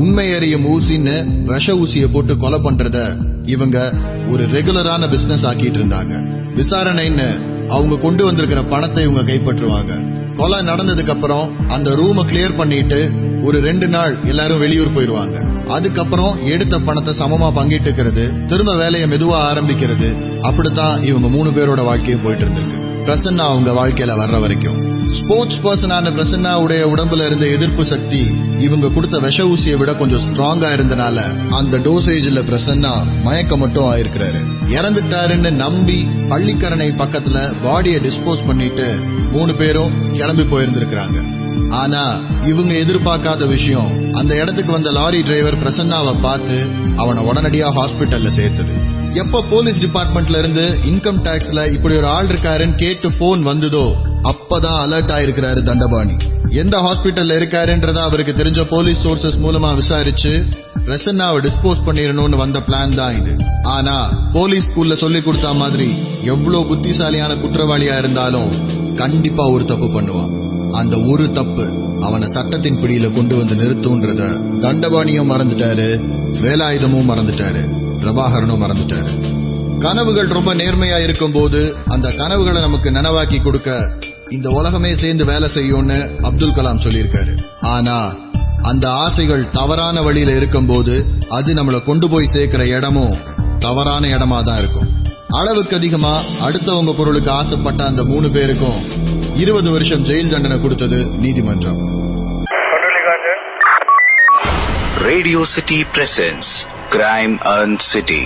உண்மை அறியும் ஊசின்னு விஷ ஊசியை போட்டு கொலை பண்றத இவங்க ஒரு ரெகுலரான பிசினஸ் ஆக்கிட்டு இருந்தாங்க. விசாரணைன்னு அவங்க கொண்டு வந்திருக்கிற பணத்தை இவங்க கைப்பற்றுவாங்க. கொலை நடந்ததுக்கு அப்புறம் அந்த ரூமை கிளியர் பண்ணிட்டு ஒரு 2 நாள் எல்லாரும் வெளியூர் போயிருவாங்க. அதுக்கப்புறம் எடுத்த பணத்தை சமமா பங்கிட்டுக்கிறது, திரும்ப வேலையை மெதுவா ஆரம்பிக்கிறது. அப்படித்தான் இவங்க 3 பேரோட வாழ்க்கையும் போயிட்டு இருந்திருக்கு. பிரசன்னா அவங்க வாழ்க்கையில வர்ற வரைக்கும் ஸ்போர்ட்ஸ் பர்சனான பிரசன்னாவுடைய உடம்புல இருந்த எதிர்ப்பு சக்தி இவங்க கொடுத்த விஷ ஊசியை விட கொஞ்சம் ஸ்ட்ராங்கா இருந்தனால அந்த டோசேஜ்ல பிரசன்னா மயக்கம் மட்டும் ஆயிருக்கிறாரு. இறந்துட்டாருன்னு நம்பி பள்ளிக்கரணை பக்கத்துல பாடியை டிஸ்போஸ் பண்ணிட்டு 3 பேரும் கிளம்பி போயிருந்திருக்கிறாங்க. ஆனா இவங்க எதிர்பார்க்காத விஷயம், அந்த இடத்துக்கு வந்த லாரி டிரைவர் பிரசன்னாவை பார்த்து அவனை உடனடியா ஹாஸ்பிட்டல்ல சேர்த்தது. எப்ப போலீஸ் டிபார்ட்மெண்ட்ல இருந்து இன்கம் டாக்ஸ்ல இப்படி ஒரு ஆள் இருக்காருன்னு கேட்டு போன் வந்ததோ அப்பதான் அலர்ட் ஆயிருக்கிறாரு தண்டபாணி. எந்த ஹாஸ்பிட்டல்ல இருக்காருன்றத அவருக்கு தெரிஞ்ச போலீஸ் சோர்சஸ் மூலமா விசாரிச்சு பிரசன்னாவை டிஸ்போஸ் பண்ணிடணும்னு வந்த பிளான் தான் இது. ஆனா போலீஸ் ஸ்கூல்ல சொல்லி கொடுத்த மாதிரி எவ்வளவு புத்திசாலியான குற்றவாளியா இருந்தாலும் கண்டிப்பா ஒரு தப்பு பண்ணுவான். அந்த ஒரு தப்பு அவனை சட்டத்தின் பிடியில கொண்டு வந்து நிறுத்தும்ன்றத தண்டபாணியும் மறந்துட்டாரு, வேலாயுதமும் மறந்துட்டாரு, பிரபாகரனும் மறந்துட்டாரு. கனவுகள் ரொம்ப நேர்மையா இருக்கும் போது அந்த கனவுகளை நமக்கு நனவாக்கி கொடுக்க இந்த உலகமே சேர்ந்து வேலை செய்யும்னு அப்துல் கலாம் சொல்லியிருக்காரு. ஆனா அந்த ஆசைகள் தவறான வழியில இருக்கும் போது அது நம்மளை கொண்டு போய் சேர்க்கிற இடமும் தவறான இடமா தான் இருக்கும். அளவுக்கு அதிகமா அடுத்தவங்க பொருளுக்கு ஆசைப்பட்ட அந்த 3 பேருக்கும் 20 வருஷம் ஜெயில் தண்டனை கொடுத்தது நீதிமன்றம். Radio City presents Crime and City.